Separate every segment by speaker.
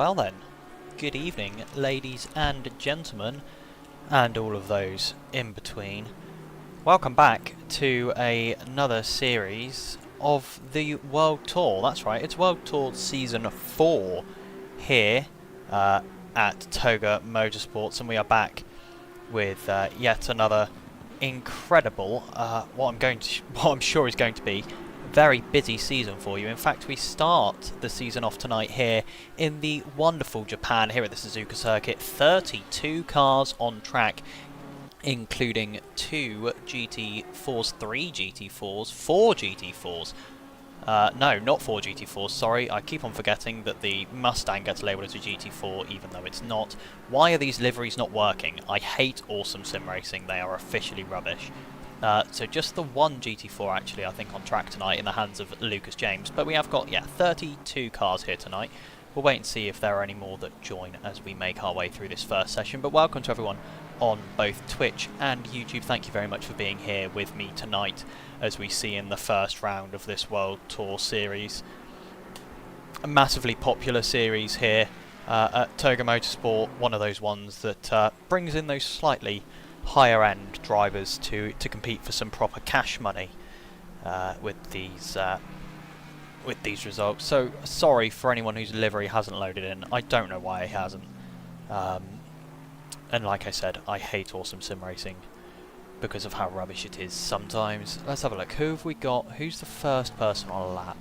Speaker 1: Well then, good evening ladies and gentlemen, and all of those in between. Welcome back to another series of the World Tour. That's right, it's World Tour Season 4 here at Toga Motorsports, and we are back with yet another incredible, what I'm sure is going to be a very busy season for you. In fact, we start the season off tonight here in the wonderful Japan, here at the Suzuka Circuit. 32 cars on track, including 2 GT4s, 3 GT4s, 4 GT4s. No, not 4 GT4s, sorry. I keep on forgetting that the Mustang gets labelled as a GT4, even though it's not. Why are these liveries not working? I hate Awesome Sim Racing. They are officially rubbish. So just the one GT4, actually, I think, on track tonight in the hands of Lucas James. But we have got, 32 cars here tonight. We'll wait and see if there are any more that join as we make our way through this first session. But welcome to everyone on both Twitch and YouTube. Thank you very much for being here with me tonight as we see in the first round of this World Tour series. A massively popular series here at Toga Motorsport, one of those ones that brings in those slightly higher end drivers to compete for some proper cash money with these results. So sorry for anyone whose livery hasn't loaded in. I don't know why it hasn't. And like I said, I hate Awesome Sim Racing because of how rubbish it is sometimes. Let's have a look. Who have we got? Who's the first person on a lap?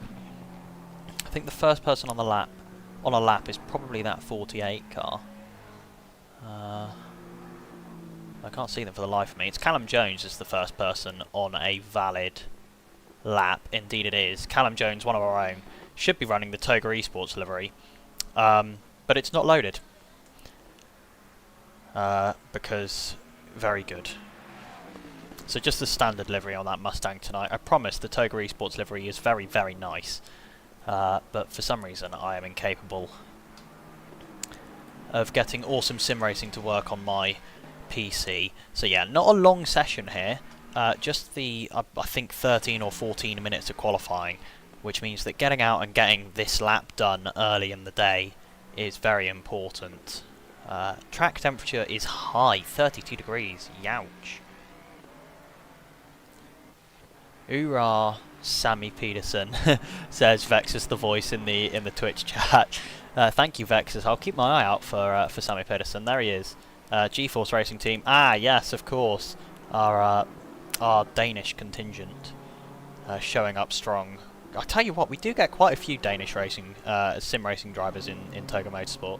Speaker 1: I think the first person on a lap is probably that 48 car. I can't see them for the life of me. It's Callum Jones is the first person on a valid lap. Indeed it is. Callum Jones, one of our own, should be running the Toga Esports livery, but it's not loaded. Because very good. So just the standard livery on that Mustang tonight. I promise the Toga Esports livery is very, very nice, but for some reason I am incapable of getting Awesome Sim Racing to work on my PC. So yeah, not a long session here, just the I think 13 or 14 minutes of qualifying, which means that getting out and getting this lap done early in the day is very important. Track temperature is high, 32 degrees, youch. Hoorah, Sammy Peterson, says Vexus the voice in the Twitch chat. Thank you, Vexus. I'll keep my eye out for Sammy Peterson. There he is. G-Force Racing Team. Ah, yes, of course. Our Danish contingent showing up strong. I tell you what, we do get quite a few Danish racing, sim racing drivers in Toga Motorsport.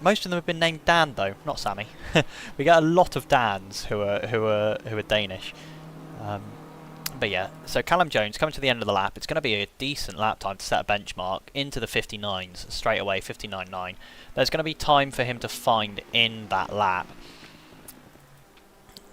Speaker 1: Most of them have been named Dan, though, not Sammy. We get a lot of Dans who are Danish. But yeah, so Callum Jones coming to the end of the lap. It's going to be a decent lap time to set a benchmark into the 59s straight away, 59.9. There's going to be time for him to find in that lap,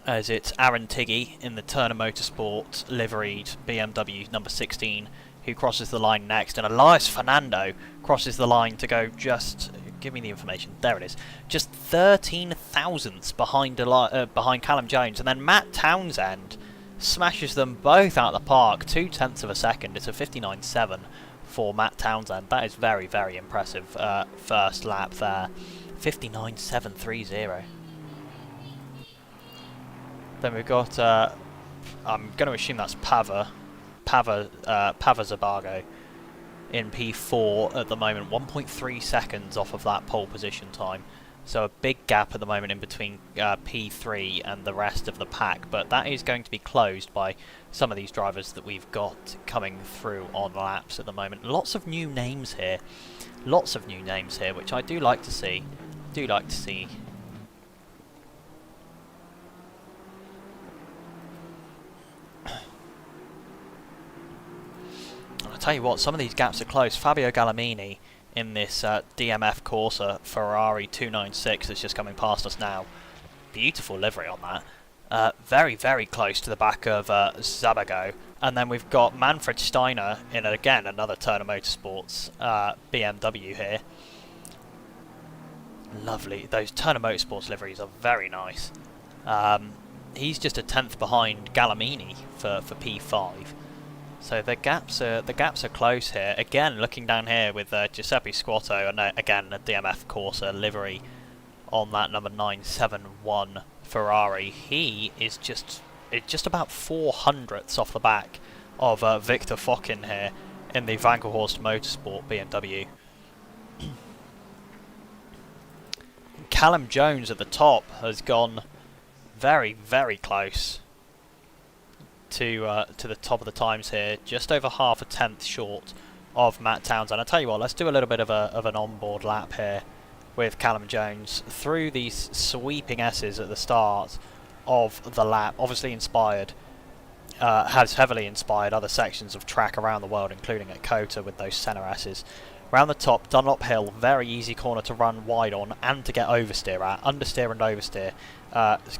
Speaker 1: as it's Aaron Tiggy in the Turner Motorsport liveried BMW number 16 who crosses the line next, and Elias Fernando crosses the line to go just... Give me the information. There it is. Just 13 thousandths behind Callum Jones, and then Matt Townsend smashes them both out of the park. 0.2 of a second. It's a 59.7 for Matt Townsend. That is very, very impressive. First lap there. 59.730. Then we've got. I'm going to assume that's Pava Zabago in P4 at the moment, 1.3 seconds off of that pole position time. So a big gap at the moment in between P3 and the rest of the pack, but that is going to be closed by some of these drivers that we've got coming through on laps at the moment. Lots of new names here. Lots of new names here, which I do like to see. I'll tell you what, some of these gaps are close. Fabio Gallimini in this DMF Corsa Ferrari 296 that's just coming past us now. Beautiful livery on that. Very, very close to the back of Zabago. And then we've got Manfred Steiner in, again, another Turner Motorsports BMW here. Lovely. Those Turner Motorsports liveries are very nice. He's just a tenth behind Gallimini for P5. So the gaps are close here. Again, looking down here with Giuseppe Squatto, and again a DMF Corsa livery on that number 971 Ferrari. He is just about 400ths off the back of Victor Fockin here in the Vankelhorst Motorsport BMW. Callum Jones at the top has gone very, very close to the top of the times here, just over half a tenth short of Matt Townsend. I tell you what, let's do a little bit of an onboard lap here with Callum Jones through these sweeping S's at the start of the lap. Obviously inspired, has heavily inspired other sections of track around the world, including at COTA with those centre S's. Round the top, Dunlop Hill, very easy corner to run wide on and to get oversteer at. Understeer and oversteer,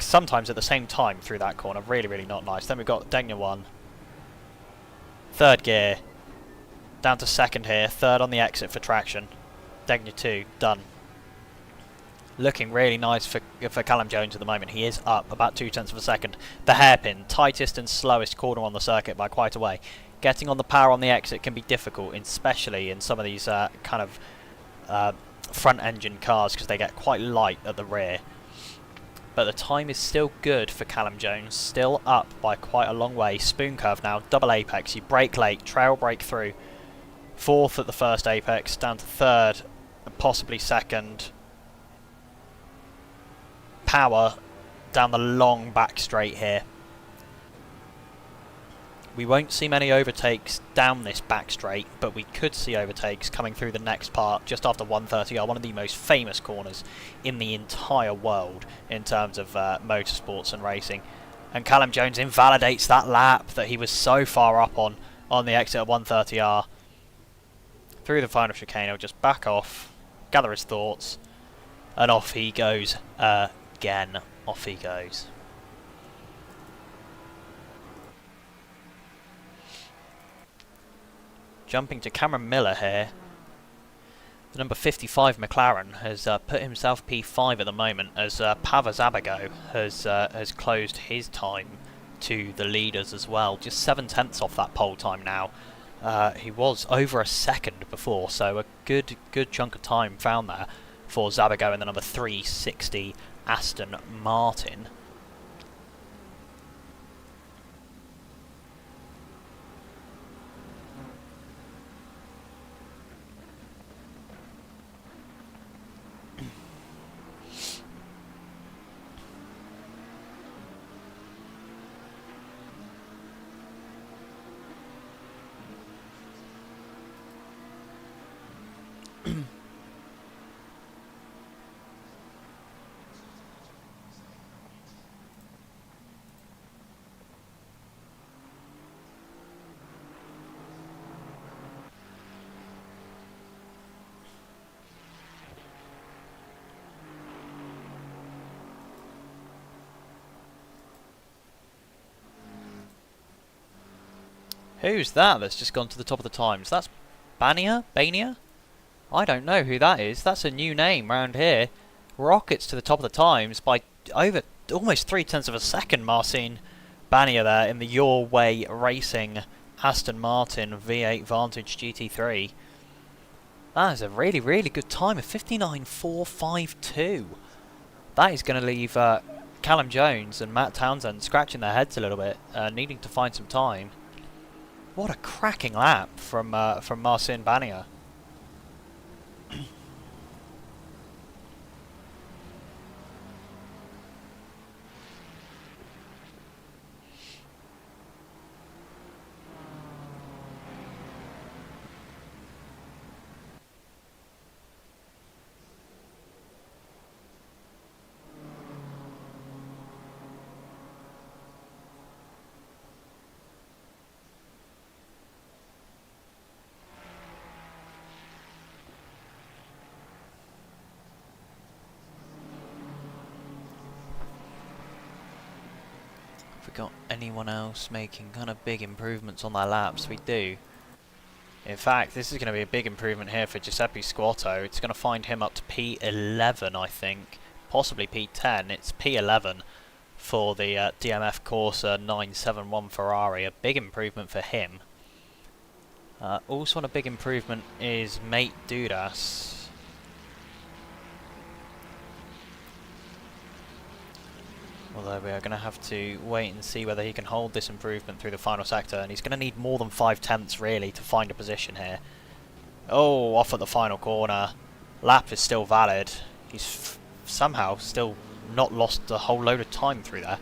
Speaker 1: sometimes at the same time through that corner. Really, really not nice. Then we've got Degna 1. Third gear. Down to second here. Third on the exit for traction. Degna 2, done. Looking really nice for Callum Jones at the moment. He is up about 0.2 of a second. The hairpin, tightest and slowest corner on the circuit by quite a way. Getting on the power on the exit can be difficult, especially in some of these kind of front engine cars, because they get quite light at the rear. But the time is still good for Callum Jones, still up by quite a long way. Spoon curve now, double apex, you brake late, trail brake through. Fourth at the first apex, down to third, and possibly second. Power down the long back straight here. We won't see many overtakes down this back straight, but we could see overtakes coming through the next part just after 130R, one of the most famous corners in the entire world in terms of motorsports and racing. And Callum Jones invalidates that lap that he was so far up on the exit of 130R. Through the final chicane, he'll just back off, gather his thoughts, and off he goes again. Off he goes. Jumping to Cameron Miller here. The number 55 McLaren has put himself P5 at the moment, as Pavel Zabago has closed his time to the leaders as well. Just 0.7 off that pole time now. He was over a second before, so a good chunk of time found there for Zabago in the number 360 Aston Martin. Who's that that's just gone to the top of the times? That's Bania? I don't know who that is. That's a new name round here. Rockets to the top of the times by over almost 0.3 of a second. Marcin Bania there in the Your Way Racing Aston Martin V8 Vantage GT3. That is a really, really good time of 59.452. That is going to leave Callum Jones and Matt Townsend scratching their heads a little bit, needing to find some time. What a cracking lap from Marcin Bania. Got anyone else making kind of big improvements on their laps? We do. In fact, this is going to be a big improvement here for Giuseppe Squatto. It's going to find him up to P11, I think. Possibly P10. It's P11 for the DMF Corsa 971 Ferrari. A big improvement for him. Also on a big improvement is Mate Dudas. Although we are going to have to wait and see whether he can hold this improvement through the final sector, and he's going to need more than 5/10 really to find a position here. Oh, off at the final corner. Lap is still valid. He's somehow still not lost a whole load of time through there.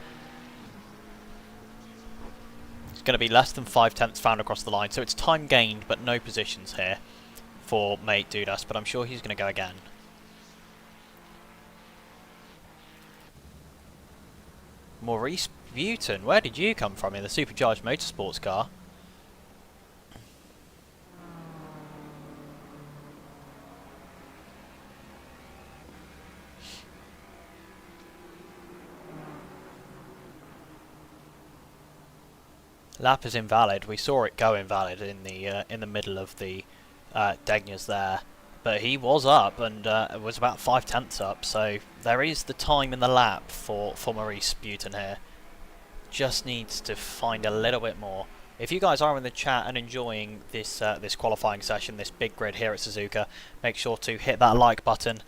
Speaker 1: It's going to be less than 5/10 found across the line, so it's time gained but no positions here for Mate Dudas, but I'm sure he's going to go again. Maurice Buton, where did you come from in the supercharged motorsports car? Lap is invalid. We saw it go invalid in the middle of the Degnas there, but he was up and was about 5/10 up. So there is the time in the lap for Maurice Buton here. Just needs to find a little bit more. If you guys are in the chat and enjoying this this qualifying session, this big grid here at Suzuka, make sure to hit that like button.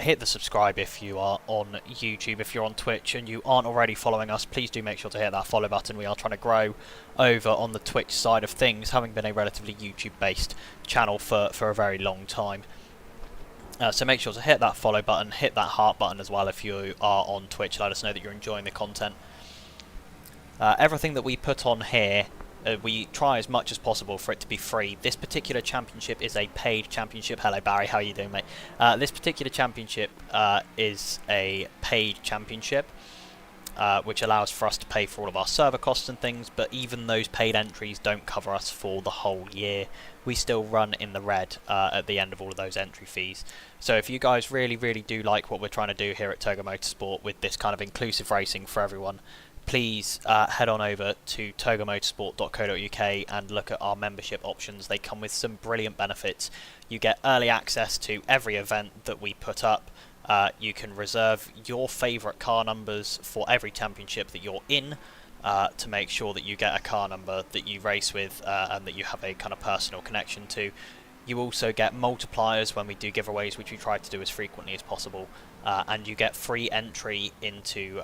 Speaker 1: Hit the subscribe if you are on YouTube. If you're on Twitch and you aren't already following us, please do make sure to hit that follow button. We are trying to grow over on the Twitch side of things, having been a relatively YouTube based channel for a very long time. So make sure to hit that follow button, hit that heart button as well if you are on Twitch. Let us know that you're enjoying the content. Everything that we put on here, we try as much as possible for it to be free. This particular championship is a paid championship. Hello Barry, how are you doing, mate? This particular championship is a paid championship, which allows for us to pay for all of our server costs and things, but even those paid entries don't cover us for the whole year. We still run in the red at the end of all of those entry fees. So if you guys really do like what we're trying to do here at Toga Motorsport with this kind of inclusive racing for everyone, please head on over to togamotorsport.co.uk and look at our membership options. They come with some brilliant benefits. You get early access to every event that we put up. You can reserve your favourite car numbers for every championship that you're in, to make sure that you get a car number that you race with and that you have a kind of personal connection to. You also get multipliers when we do giveaways, which we try to do as frequently as possible, and you get free entry into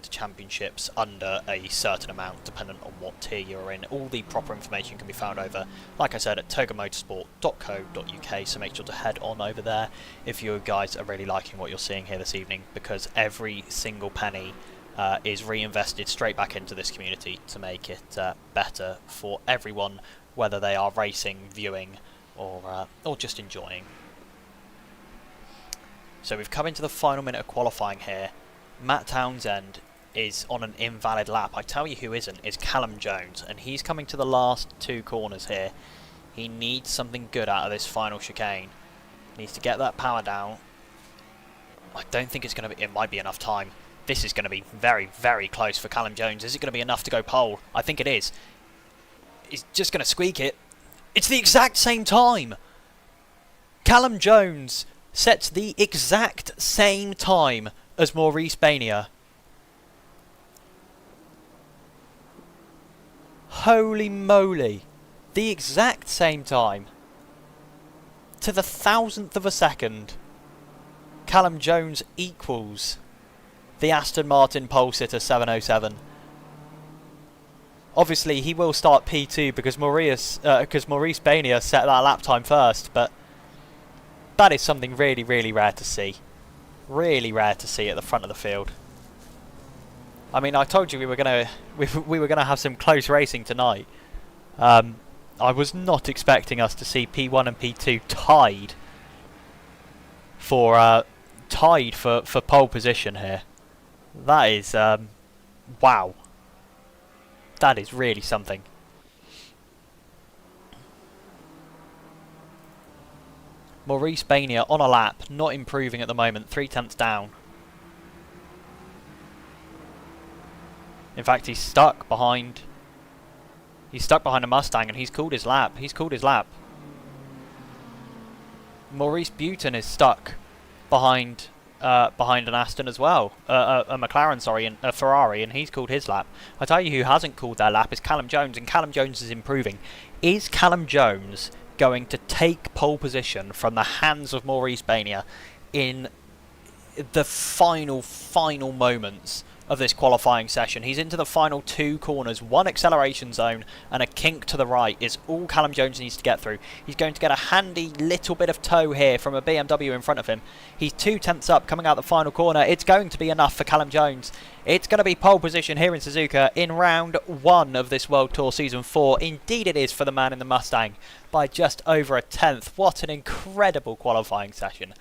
Speaker 1: championships under a certain amount, dependent on what tier you're in. All the proper information can be found over, like I said, at togamotorsport.co.uk. So make sure to head on over there if you guys are really liking what you're seeing here this evening, because every single penny is reinvested straight back into this community to make it better for everyone, whether they are racing, viewing, or just enjoying. So we've come into the final minute of qualifying here. Matt Townsend is on an invalid lap. I tell you who isn't, is Callum Jones, and he's coming to the last two corners here. He needs something good out of this final chicane. He needs to get that power down. I don't think it's going to be, it might be enough time. This is going to be very close for Callum Jones. Is it going to be enough to go pole? I think it is. He's just going to squeak it. It's the exact same time. Callum Jones sets the exact same time as Maurice Bania. Holy moly. The exact same time. To the 1,000th of a second. Callum Jones equals the Aston Martin pole sitter 707. Obviously, he will start P2 because Maurice Bania set that lap time first, but that is something really rare to see. Really rare to see at the front of the field. I mean, I told you we were gonna have some close racing tonight. I was not expecting us to see P1 and P2 tied for pole position here. That is wow. That is really something. Maurice Bania on a lap, not improving at the moment, 0.3 down. In fact, he's stuck behind a Mustang, and he's called his lap. Maurice Buton is stuck behind behind an Aston as well, a McLaren, sorry, and a Ferrari, and he's called his lap. I tell you who hasn't called their lap is Callum Jones, and Callum Jones is improving. Is Callum Jones going to take pole position from the hands of Maurice Bania in the final moments of this qualifying session? He's into the final 2 corners, 1 acceleration zone and a kink to the right is all Callum Jones needs to get through. He's going to get a handy little bit of tow here from a BMW in front of him. He's 2 tenths up coming out the final corner. It's going to be enough for Callum Jones. It's going to be pole position here in Suzuka in round 1 of this World Tour Season 4. Indeed it is for the man in the Mustang by just over a tenth. What an incredible qualifying session.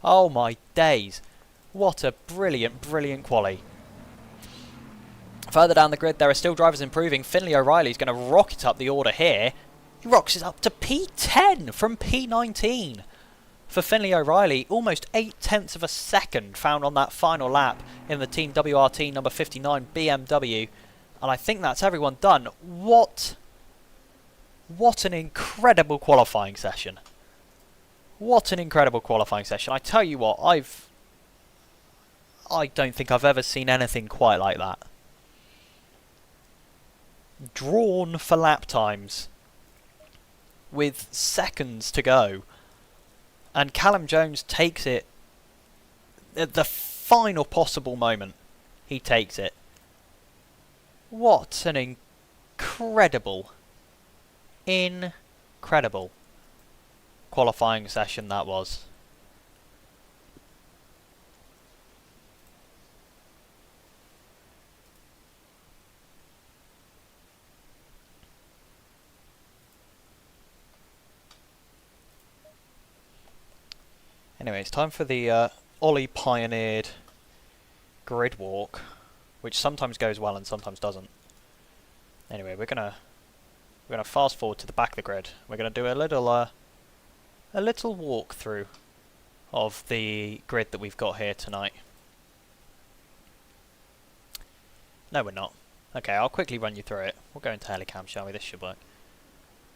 Speaker 1: Oh my days. What a brilliant, brilliant quali. Further down the grid, there are still drivers improving. Finlay O'Reilly's going to rocket up the order here. He rocks it up to P10 from P19. For Finlay O'Reilly, almost 8 tenths of a second found on that final lap in the Team WRT number 59 BMW. And I think that's everyone done. What an incredible qualifying session. What an incredible qualifying session. I tell you what, I don't think I've ever seen anything quite like that. Drawn for lap times with seconds to go, and Callum Jones takes it at the final possible moment. He takes it. What an incredible qualifying session that was. Anyway, it's time for the Ollie pioneered grid walk, which sometimes goes well and sometimes doesn't. Anyway, we're gonna fast forward to the back of the grid. We're gonna do a little walkthrough of the grid that we've got here tonight. No, we're not. Okay, I'll quickly run you through it. We'll go into Helicam, shall we? This should work.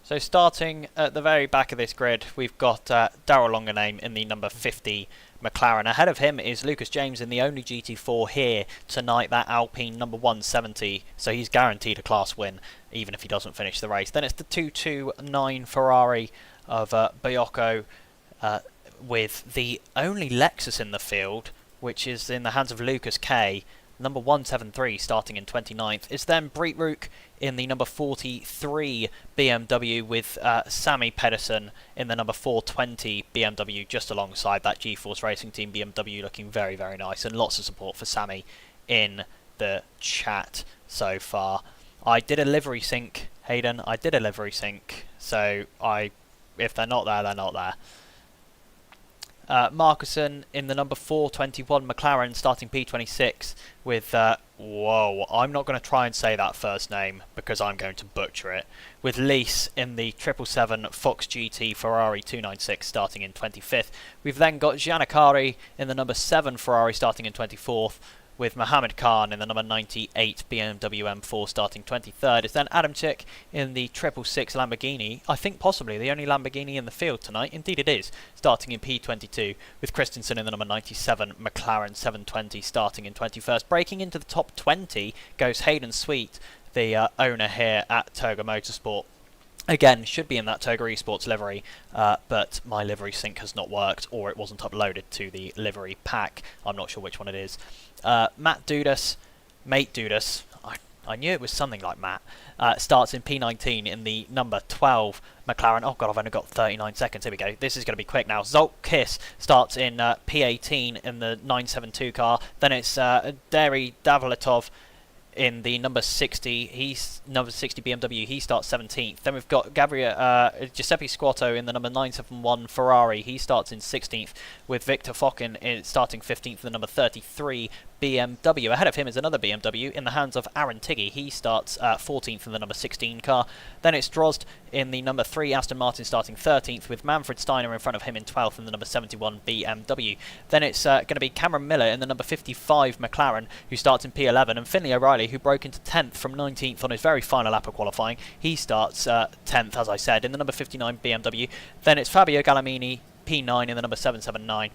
Speaker 1: So starting at the very back of this grid, we've got Darrell Longename in the number 50 McLaren. Ahead of him is Lucas James in the only GT4 here tonight, that Alpine number 170. So he's guaranteed a class win, even if he doesn't finish the race. Then it's the 229 Ferrari of Biocco with the only Lexus in the field, which is in the hands of Lucas K. Number 173 starting in 29th. It's then Breetrook in the number 43 BMW with Sammy Pedersen in the number 420 BMW just alongside that GeForce Racing Team BMW, looking very, very nice, and lots of support for Sammy in the chat so far. I did a livery sync, Hayden. I did a livery sync, so if they're not there, they're not there. Markussen in the number 421 McLaren starting P26 with, whoa, I'm not going to try and say that first name because I'm going to butcher it, with Lease in the 777 Fox GT Ferrari 296 starting in 25th. We've then got Gianniccari in the number 7 Ferrari starting in 24th, with Mohammed Khan in the number 98 BMW M4 starting 23rd. It's then Adamczyk in the 666 Lamborghini, I think possibly the only Lamborghini in the field tonight. Indeed it is, starting in P22, with Christensen in the number 97 McLaren 720 starting in 21st. Breaking into the top 20 goes Hayden Sweet, the owner here at Toga Motorsport. Again, should be in that Toga Esports livery, but my livery sync has not worked, or it wasn't uploaded to the livery pack. I'm not sure which one it is. Matt Dudas, Mate Dudas, I knew it was something like Matt, starts in P19 in the number 12 McLaren. Oh god, I've only got 39 seconds. Here we go. This is going to be quick now. Zolk Kiss starts in P18 in the 972 car. Then it's Derry Davletov in the number 60, he's number 60 BMW, he starts 17th. Then we've got Giuseppe Squatto in the number 971 Ferrari, he starts in 16th, with Victor Focken starting 15th in the number 33 BMW. Ahead of him is another BMW in the hands of Aaron Tiggy, he starts 14th in the number 16 car. Then it's Drozd in the number 3 Aston Martin starting 13th, with Manfred Steiner in front of him in 12th in the number 71 BMW. Then it's going to be Cameron Miller in the number 55 McLaren, who starts in P11, and Finlay O'Reilly, who broke into 10th from 19th on his very final lap of qualifying. He starts 10th, as I said, in the number 59 BMW. Then it's Fabio Gallamini, P9 in the number 779.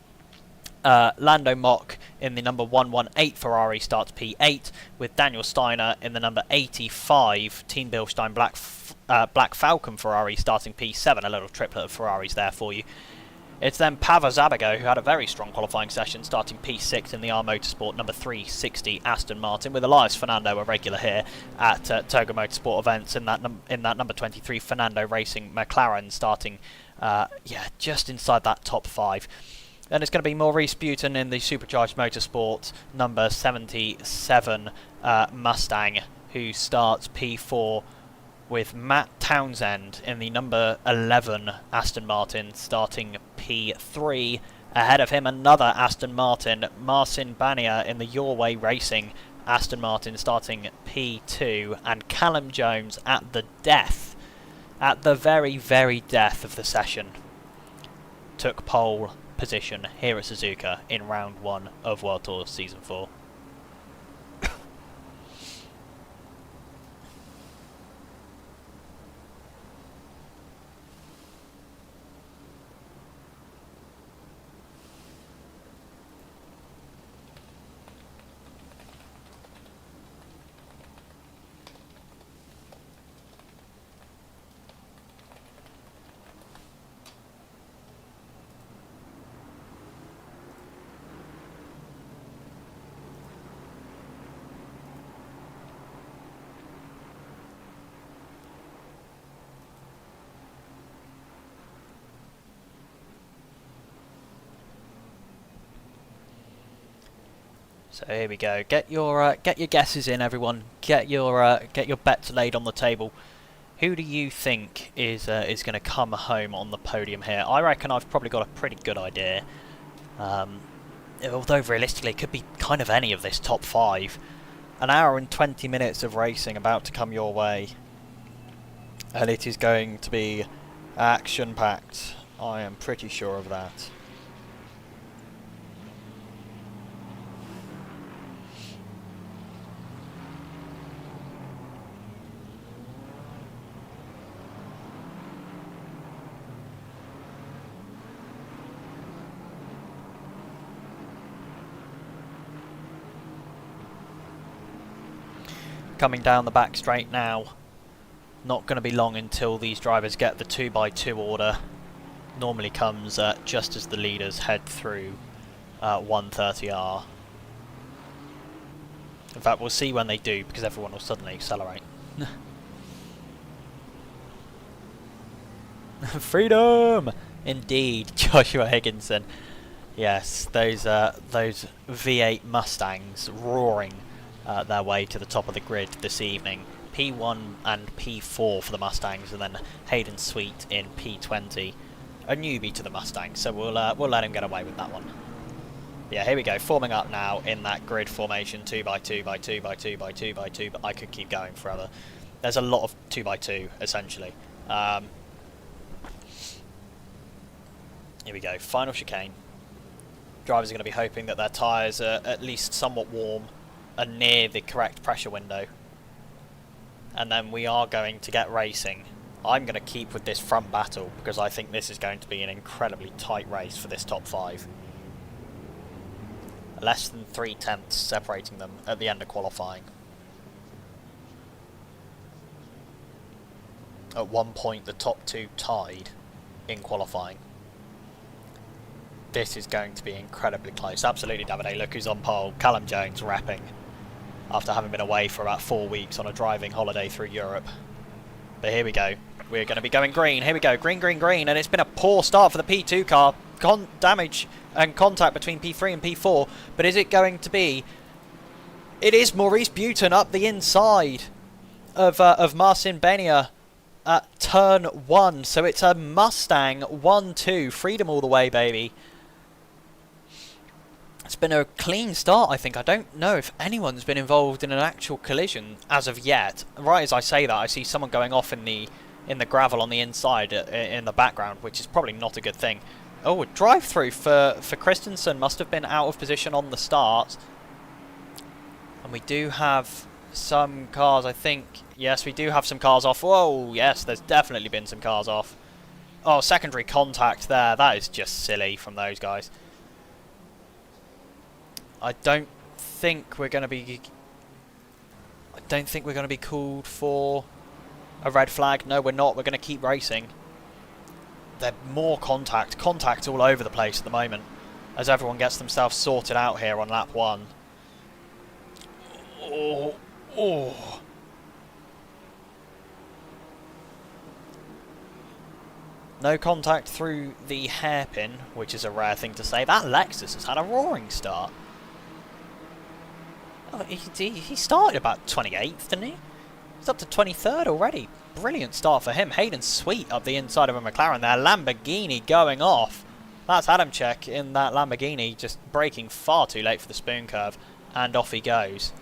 Speaker 1: Lando Mock in the number 118 Ferrari starts P8, with Daniel Steiner in the number 85 Team Bilstein Black Falcon Ferrari starting P7. A little triplet of Ferraris there for you. It's then Pavel Zabigo, who had a very strong qualifying session, starting P6 in the R Motorsport number 360 Aston Martin, with Elias Fernando, a regular here at Toga Motorsport events, in that number 23 Fernando Racing McLaren, starting just inside that top 5. Then it's going to be Maurice Buton in the Supercharged Motorsport number 77 Mustang, who starts P4, with Matt Townsend in the number 11 Aston Martin starting P3. Ahead of him, another Aston Martin, Marcin Bania in the Your Way Racing Aston Martin starting P2, and Callum Jones at the very, very death of the session, took pole position here at Suzuka in round 1 of World Tour Season 4. So here we go. Get your guesses in, everyone. Get your bets laid on the table. Who do you think is going to come home on the podium here? I reckon I've probably got a pretty good idea. Although realistically, it could be kind of any of this top 5. An hour and 20 minutes of racing about to come your way, and it is going to be action-packed. I am pretty sure of that. Coming down the back straight now. Not going to be long until these drivers get the 2x2 order. Normally comes just as the leaders head through 130R. In fact, we'll see when they do, because everyone will suddenly accelerate. Freedom! Indeed, Joshua Higginson. Yes, those V8 Mustangs roaring their way to the top of the grid this evening. P1 and P4 for the Mustangs, and then Hayden Sweet in P20. A newbie to the Mustangs, so we'll let him get away with that one. Yeah, here we go, forming up now in that grid formation, 2x2x2x2x2x2, but I could keep going forever. There's a lot of 2x2, essentially. Here we go, final chicane. Drivers are going to be hoping that their tyres are at least somewhat warm and near the correct pressure window. And then we are going to get racing. I'm going to keep with this front battle because I think this is going to be an incredibly tight race for this top 5. Less than 3/10 separating them at the end of qualifying. At one point the top 2 tied in qualifying. This is going to be incredibly close. Absolutely, Davide. Look who's on pole. Callum Jones repping after having been away for about 4 weeks on a driving holiday through Europe. But here we go. We're going to be going green. Here we go. Green, green, green. And it's been a poor start for the P2 car. Damage and contact between P3 and P4. But is it going to be... It is Maurice Buton up the inside of Marcin Benia at turn 1. So it's a Mustang 1-2. Freedom all the way, baby. It's been a clean start, I think. I don't know if anyone's been involved in an actual collision as of yet. Right as I say that, I see someone going off in the gravel on the inside in the background, which is probably not a good thing. Oh, a drive-through for Christensen. Must have been out of position on the start. And we do have some cars, I think. Yes, we do have some cars off. Whoa, yes, there's definitely been some cars off. Oh, secondary contact there. That is just silly from those guys. I don't think we're going to be... I don't think we're going to be called for a red flag. No, we're not. We're going to keep racing. There's more contact all over the place at the moment, as everyone gets themselves sorted out here on lap 1. Oh. No contact through the hairpin, which is a rare thing to say. That Lexus has had a roaring start. Oh, he started about 28th, didn't he? He's up to 23rd already. Brilliant start for him. Hayden Sweet up the inside of a McLaren there. Lamborghini going off. That's Adamczyk in that Lamborghini, just braking far too late for the spoon curve. And off he goes.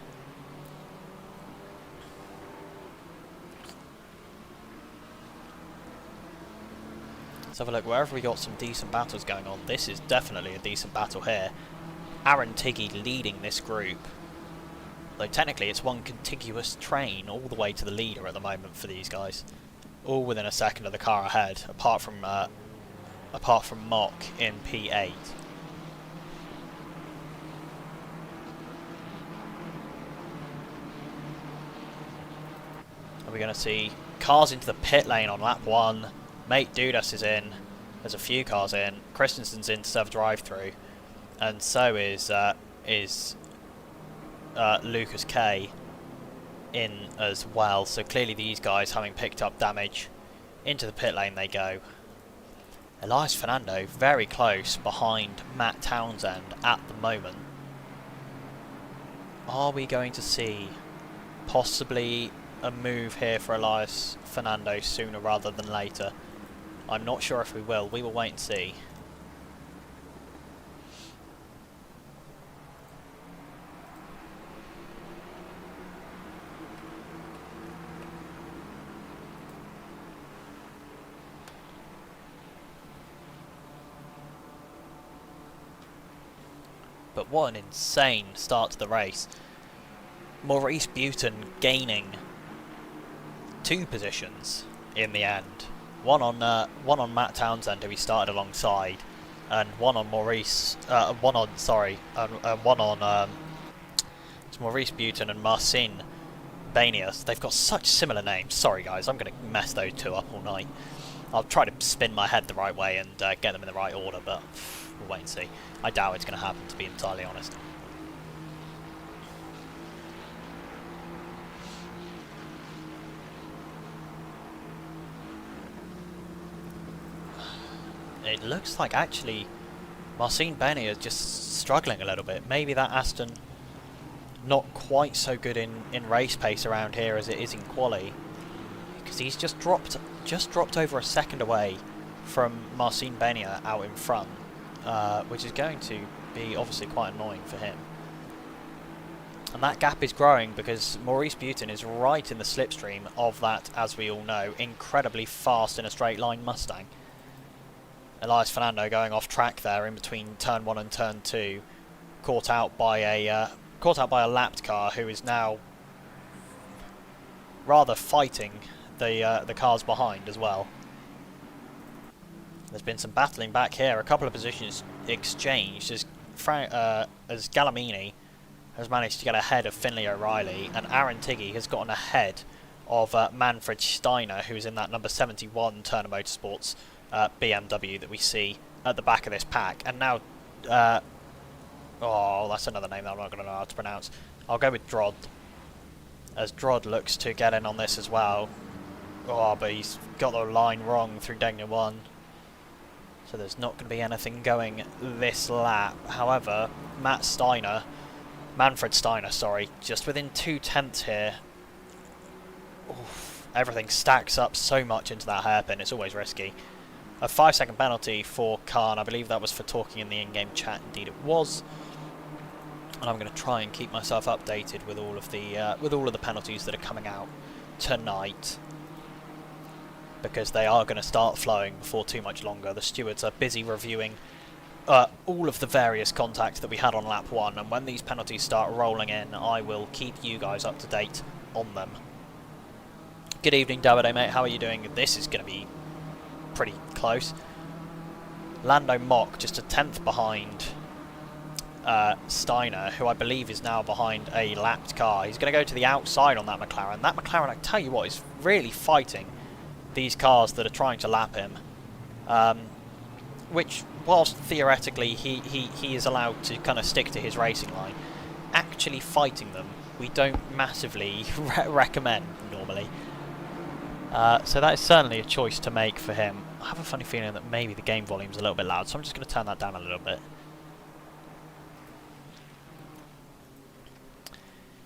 Speaker 1: Let's have a look. Wherever we got some decent battles going on, this is definitely a decent battle here. Aaron Tiggy leading this group. Though technically it's one contiguous train all the way to the leader at the moment for these guys. All within a second of the car ahead, apart from Mock in P8. Are we going to see cars into the pit lane on lap 1? Mate Dudas is in. There's a few cars in. Christensen's in to serve drive-through. And so is Lucas K in as well. So clearly these guys, having picked up damage, into the pit lane they go. Elias Fernando very close behind Matt Townsend at the moment. Are we going to see possibly a move here for Elias Fernando sooner rather than later? I'm not sure if we will. We will wait and see. But what an insane start to the race. Maurice Buton gaining 2 positions in the end. One on Matt Townsend, who he started alongside, and one on Maurice. It's Maurice Buton and Marcin Banias. They've got such similar names. Sorry guys, I'm going to mess those 2 up all night. I'll try to spin my head the right way and get them in the right order, but we'll wait and see. I doubt it's going to happen, to be entirely honest. It looks like actually Marcin Bania is just struggling a little bit. Maybe that Aston not quite so good in race pace around here as it is in quali, because he's just dropped over a second away from Marcin Bania out in front, which is going to be obviously quite annoying for him. And that gap is growing because Maurice Buton is right in the slipstream of that, as we all know, incredibly fast in a straight line Mustang. Elias Fernando going off track there in between turn 1 and turn 2, caught out by a lapped car who is now rather fighting the cars behind as well. There's been some battling back here. A couple of positions exchanged as Galamini has managed to get ahead of Finlay O'Reilly, and Aaron Tiggy has gotten ahead of Manfred Steiner, who's in that number 71 Toga Motorsports BMW that we see at the back of this pack. And now, oh, that's another name that I'm not going to know how to pronounce. I'll go with Drod, as Drod looks to get in on this as well. Oh, but he's got the line wrong through Degner 1. So there's not going to be anything going this lap. However, Manfred Steiner, sorry, just within 2/10 here. Oof, everything stacks up so much into that hairpin, it's always risky. A 5-second penalty for Khan. I believe that was for talking in the in-game chat. Indeed, it was. And I'm going to try and keep myself updated with all of the penalties that are coming out tonight, because they are going to start flowing before too much longer. The stewards are busy reviewing all of the various contacts that we had on lap 1, and when these penalties start rolling in, I will keep you guys up to date on them. Good evening, Davide, mate. How are you doing? This is going to be pretty close. Lando Mock just a 10th behind Steiner, who I believe is now behind a lapped car. He's going to go to the outside on that McLaren. That McLaren, I tell you what, is really fighting these cars that are trying to lap him. Which, whilst theoretically he is allowed to kind of stick to his racing line, actually fighting them we don't massively recommend normally. So that is certainly a choice to make for him. I have a funny feeling that maybe the game volume's a little bit loud, so I'm just going to turn that down a little bit.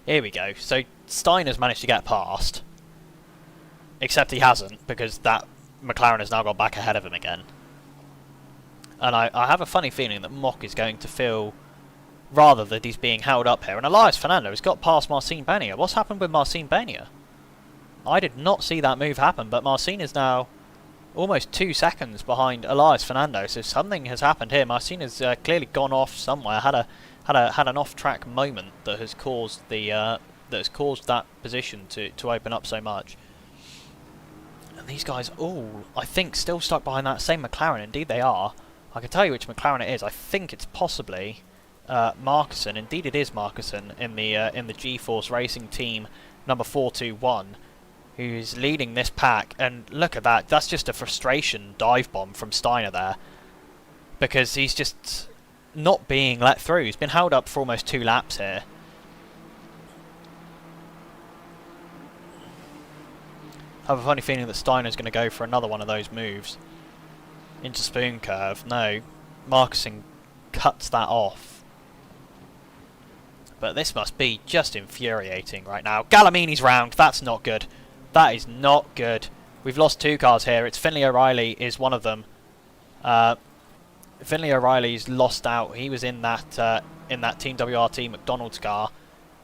Speaker 1: Here we go. So Steiner's managed to get past, except he hasn't, because that McLaren has now got back ahead of him again. And I have a funny feeling that Mock is going to feel rather that he's being held up here. And Elias Fernando has got past Marcin Benia. What's happened with Marcin Benia? I did not see that move happen, but Marcin is now almost 2 seconds behind Elias Fernando. So something has happened here. Marcin has clearly gone off somewhere. Had an off-track moment that has caused that position to open up so much. And these guys all, I think, still stuck behind that same McLaren. Indeed, they are. I can tell you which McLaren it is. I think it's possibly Markussen. Indeed, it is Markussen in the G-Force Racing Team number 421, who's leading this pack. And look at that. That's just a frustration dive bomb from Steiner there, because he's just not being let through. He's been held up for almost 2 laps here. I have a funny feeling that Steiner's going to go for another one of those moves into spoon curve. No, Markussen cuts that off. But this must be just infuriating right now. Galamini's round. That's not good. That is not good. We've lost 2 cars here. It's Finlay O'Reilly is one of them. Finlay O'Reilly's lost out. He was in that Team WRT McDonald's car.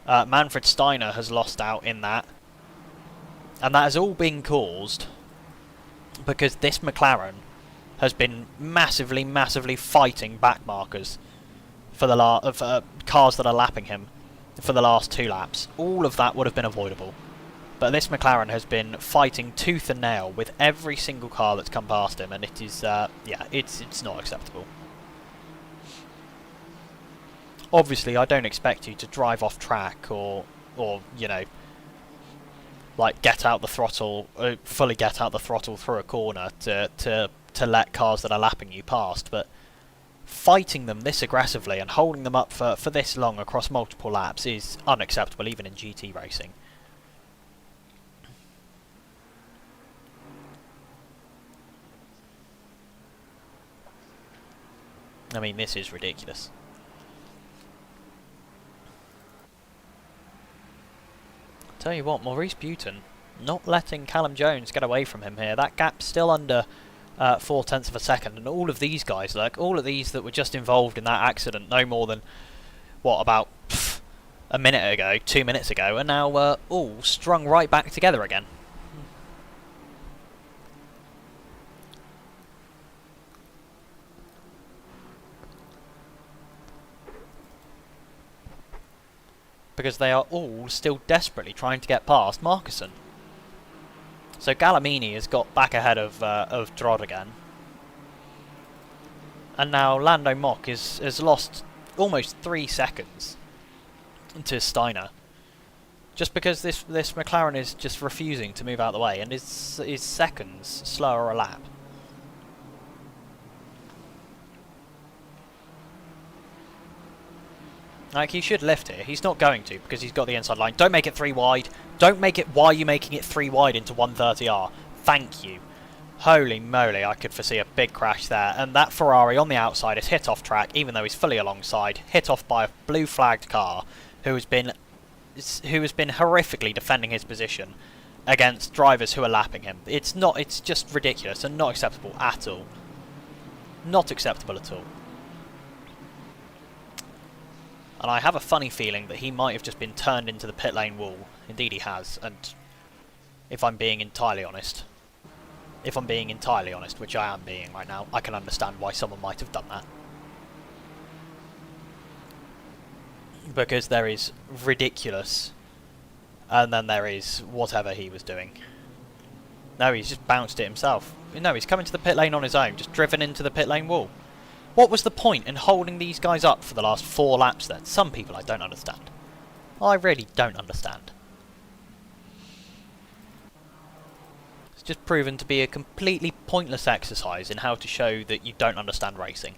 Speaker 1: Manfred Steiner has lost out in that. And that has all been caused because this McLaren has been massively fighting back markers for the cars that are lapping him for the last 2 laps. All of that would have been avoidable. But this McLaren has been fighting tooth and nail with every single car that's come past him, and it is, yeah, it's not acceptable. Obviously, I don't expect you to drive off track or you know, like get out the throttle, fully get out the throttle through a corner to let cars that are lapping you past, but fighting them this aggressively and holding them up for this long across multiple laps is unacceptable, even in GT racing. I mean, this is ridiculous. Tell you what, Maurice Buton not letting Callum Jones get away from him here. That gap's still under 0.4 of a second, and all of these guys, like all of these that were just involved in that accident no more than, what, about a minute ago, 2 minutes ago, are now all strung right back together again. Because they are all still desperately trying to get past Markussen. So Galamini has got back ahead of Drod again. And now Lando Mock has lost almost 3 seconds to Steiner. Just because this McLaren is just refusing to move out of the way and is seconds slower a lap. Like, he should lift here. He's not going to, because he's got the inside line. Don't make it 3 wide. Don't make it... Why are you making it 3 wide into 130R? Thank you. Holy moly, I could foresee a big crash there. And that Ferrari on the outside is hit off track, even though he's fully alongside. Hit off by a blue flagged car who has been horrifically defending his position against drivers who are lapping him. It's just ridiculous and not acceptable at all. Not acceptable at all. And I have a funny feeling that he might have just been turned into the pit lane wall. Indeed he has, and if I'm being entirely honest, which I am being right now, I can understand why someone might have done that. Because there is ridiculous, and then there is whatever he was doing. No, he's just bounced it himself. No, he's coming to the pit lane on his own, just driven into the pit lane wall. What was the point in holding these guys up for the last 4 laps then? Some people I don't understand. I really don't understand. It's just proven to be a completely pointless exercise in how to show that you don't understand racing.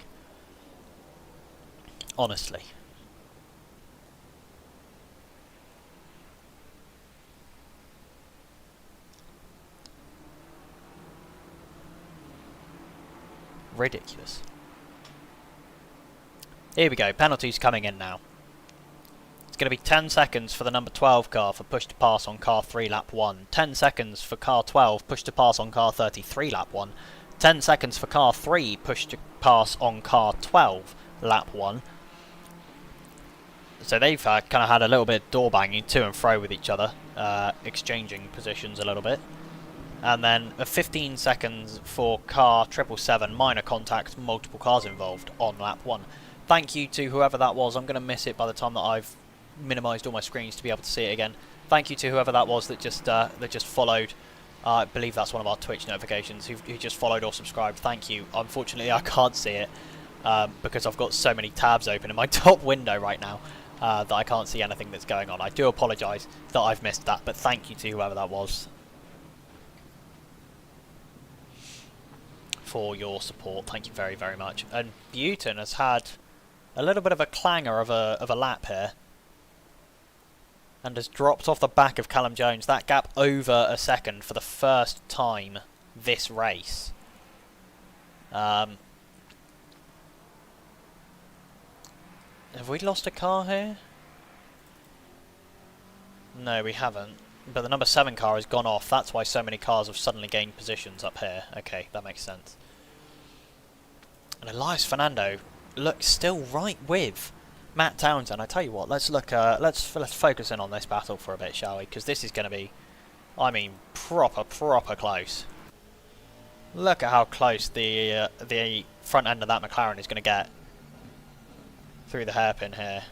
Speaker 1: Honestly. Ridiculous. Here we go, penalties coming in now. It's going to be 10 seconds for the number 12 car for push to pass on car 3 lap 1. 10 seconds for car 12 push to pass on car 33 lap 1. 10 seconds for car 3 push to pass on car 12 lap 1. So they've kind of had a little bit of door banging to and fro with each other, exchanging positions a little bit. And then 15 seconds for car 777, minor contact, multiple cars involved on lap 1. Thank you to whoever that was. I'm going to miss it by the time that I've minimised all my screens to be able to see it again. Thank you to whoever that was that just followed. I believe that's one of our Twitch notifications, who just followed or subscribed. Thank you. Unfortunately, I can't see it because I've got so many tabs open in my top window right now that I can't see anything that's going on. I do apologise that I've missed that, but thank you to whoever that was for your support. Thank you very, very much. And Buton has had a little bit of a clanger of a lap here, and has dropped off the back of Callum Jones. That gap over a second for the first time this race. Have we lost a car here? No, we haven't. But the number 7 car has gone off. That's why so many cars have suddenly gained positions up here. Okay, that makes sense. And Elias Fernando looks still right with Matt Townsend. I tell you what, let's look. Let's focus in on this battle for a bit, shall we? Because this is going to be, I mean, proper close. Look at how close the front end of that McLaren is going to get through the hairpin here,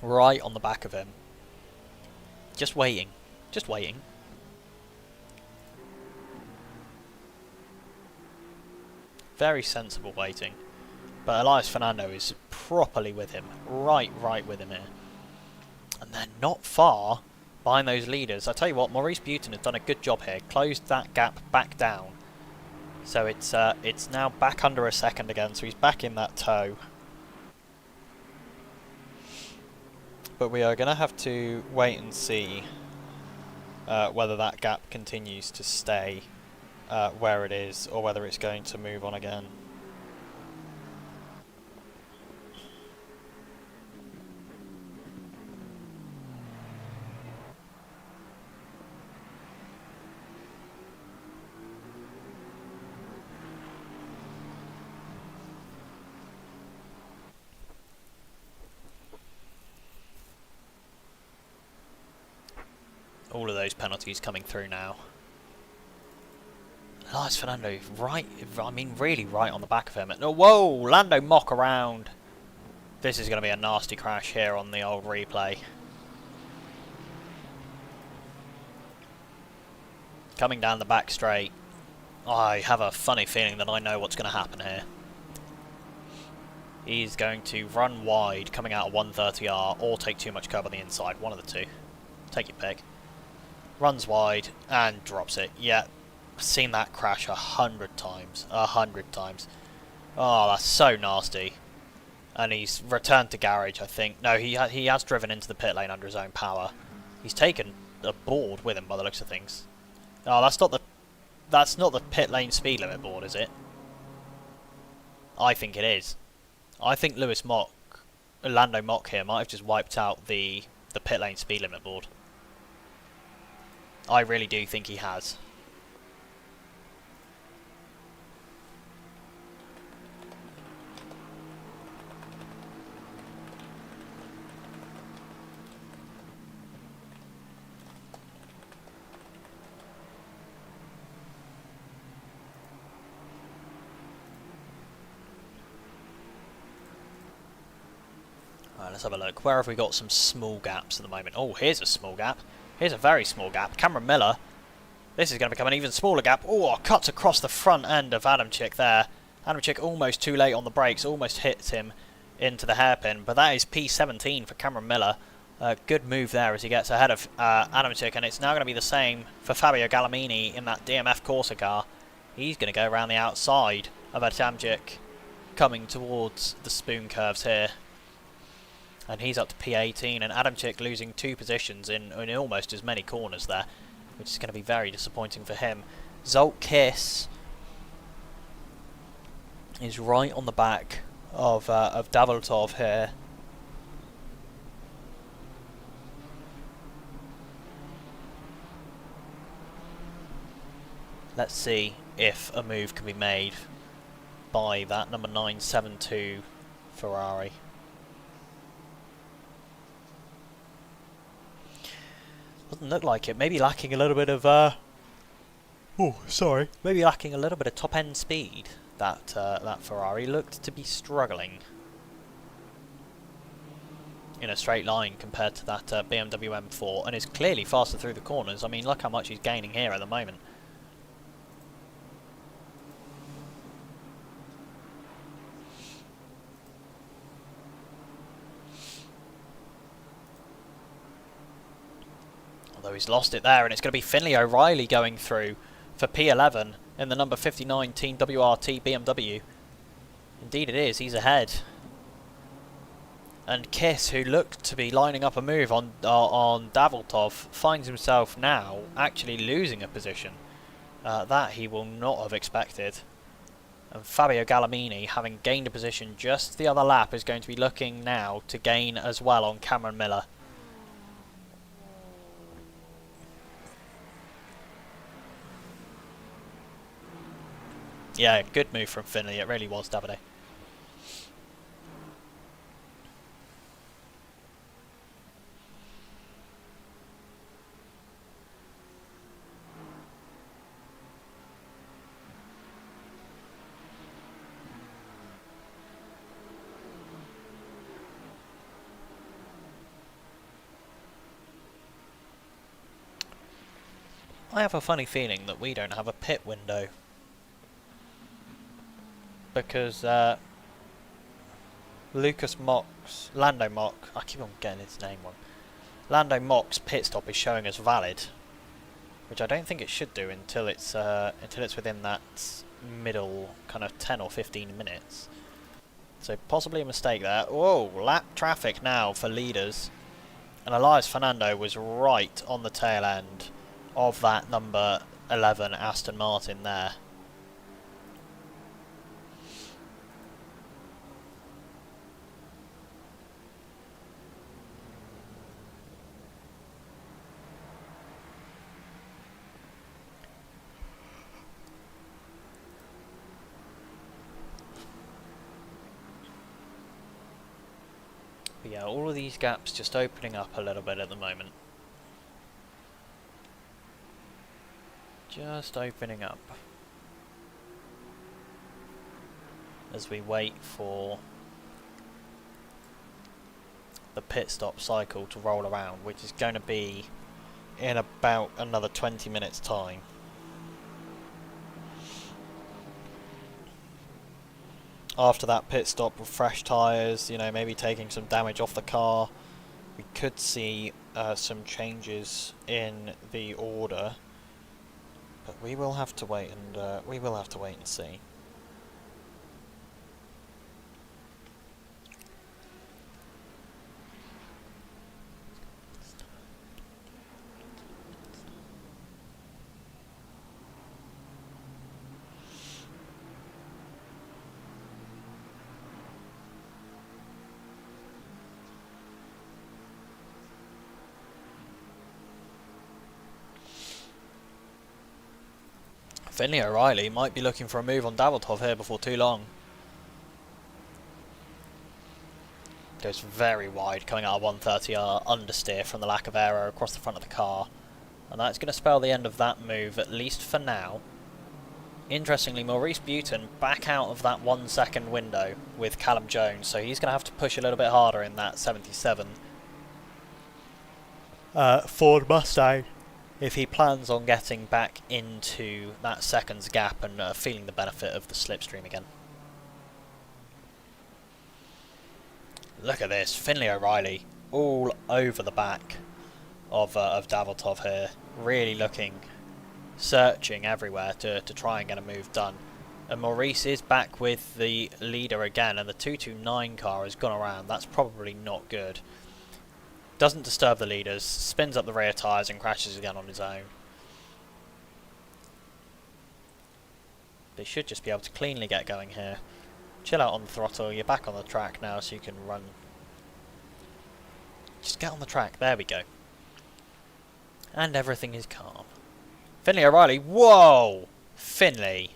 Speaker 1: right on the back of him. Just waiting, just waiting. Very sensible waiting. But Elias Fernando is properly with him, right with him here. And they're not far behind those leaders. I tell you what, Maurice Buton has done a good job here, closed that gap back down. So it's now back under a second again, so he's back in that tow. But we are going to have to wait and see whether that gap continues to stay where it is, or whether it's going to move on again. All of those penalties coming through now. Elias Fernando, right, I mean really right on the back of him. Oh, whoa, Lando Mock around. This is going to be a nasty crash here on the old replay. Coming down the back straight. I have a funny feeling that I know what's going to happen here. He's going to run wide coming out of 130R or take too much curb on the inside. One of the two. Take your pick. Runs wide and drops it. Yeah, I've seen that crash 100 times. 100 times. Oh, that's so nasty. And he's returned to garage, I think. No, he has driven into the pit lane under his own power. He's taken a board with him by the looks of things. Oh, that's not the pit lane speed limit board, is it? I think it is. I think Lando Mock here might have just wiped out the pit lane speed limit board. I really do think he has. Alright, let's have a look. Where have we got some small gaps at the moment? Oh, here's a small gap. Here's a very small gap. Cameron Miller. This is going to become an even smaller gap. Oh, cuts across the front end of Adamczyk there. Adamczyk almost too late on the brakes, almost hits him into the hairpin, but that is P17 for Cameron Miller. Good move there as he gets ahead of Adamczyk, and it's now going to be the same for Fabio Gallimini in that DMF Corsa car. He's going to go around the outside of Adamczyk, coming towards the spoon curves here. And he's up to P18, and Adamczyk losing 2 positions in almost as many corners there, which is going to be very disappointing for him. Zsolt Kiss is right on the back of Davltov here. Let's see if a move can be made by that number 972 Ferrari. Doesn't look like it. Maybe lacking a little bit of maybe lacking a little bit of top end speed. That Ferrari looked to be struggling in a straight line compared to that BMW M4, and is clearly faster through the corners. I mean, look how much he's gaining here at the moment. Although he's lost it there, and it's going to be Finlay O'Reilly going through for P11 in the number 59 Team WRT BMW. Indeed it is, he's ahead. And Kiss, who looked to be lining up a move on Davltov, finds himself now actually losing a position. That he will not have expected. And Fabio Gallimini, having gained a position just the other lap, is going to be looking now to gain as well on Cameron Miller. Yeah, good move from Finlay, it really was, Davide. I have a funny feeling that we don't have a pit window. Because Lando Mock, I keep on getting his name wrong. Lando Mock's pit stop is showing as valid, which I don't think it should do until it's within that middle kind of 10 or 15 minutes. So possibly a mistake there. Whoa, lap traffic now for leaders, and Elias Fernando was right on the tail end of that number 11 Aston Martin there. But yeah, all of these gaps just opening up a little bit at the moment. Just opening up as we wait for the pit stop cycle to roll around, which is going to be in about another 20 minutes time. After that pit stop with fresh tyres, you know, maybe taking some damage off the car, we could see some changes in the order, but we will have to wait and see. Finlay O'Reilly might be looking for a move on Davltov here before too long. Goes very wide, coming out of 130R understeer from the lack of aero across the front of the car. And that's going to spell the end of that move, at least for now. Interestingly, Maurice Buton back out of that 1 second window with Callum Jones, so he's going to have to push a little bit harder in that 77 Ford Mustang if he plans on getting back into that seconds gap and feeling the benefit of the slipstream again. Look at this, Finlay O'Reilly all over the back of Daviltov here, really looking, searching everywhere to try and get a move done. And Maurice is back with the leader again, and the 229 car has gone around. That's probably not good. Doesn't disturb the leaders, spins up the rear tyres and crashes again on his own. They should just be able to cleanly get going here. Chill out on the throttle, you're back on the track now so you can run. Just get on the track, there we go. And everything is calm. Finlay O'Reilly, whoa! Finlay.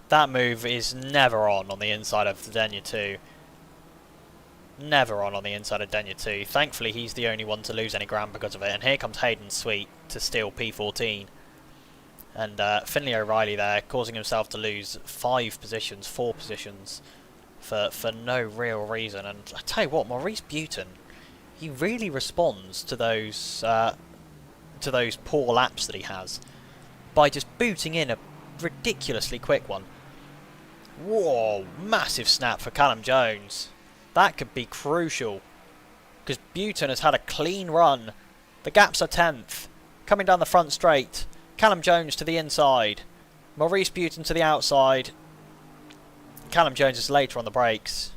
Speaker 1: That move is never on the inside of the Denya 2. Never on the inside of Denya 2. Thankfully he's the only one to lose any ground because of it. And here comes Hayden Sweet to steal P14. And Finlay O'Reilly there, causing himself to lose 4 positions, for no real reason. And I tell you what, Maurice Buton, he really responds to those poor laps that he has by just booting in a ridiculously quick one. Whoa, massive snap for Callum Jones. That could be crucial, because Buton has had a clean run. The gaps are 10th, coming down the front straight. Callum Jones to the inside, Maurice Buton to the outside. Callum Jones is later on the brakes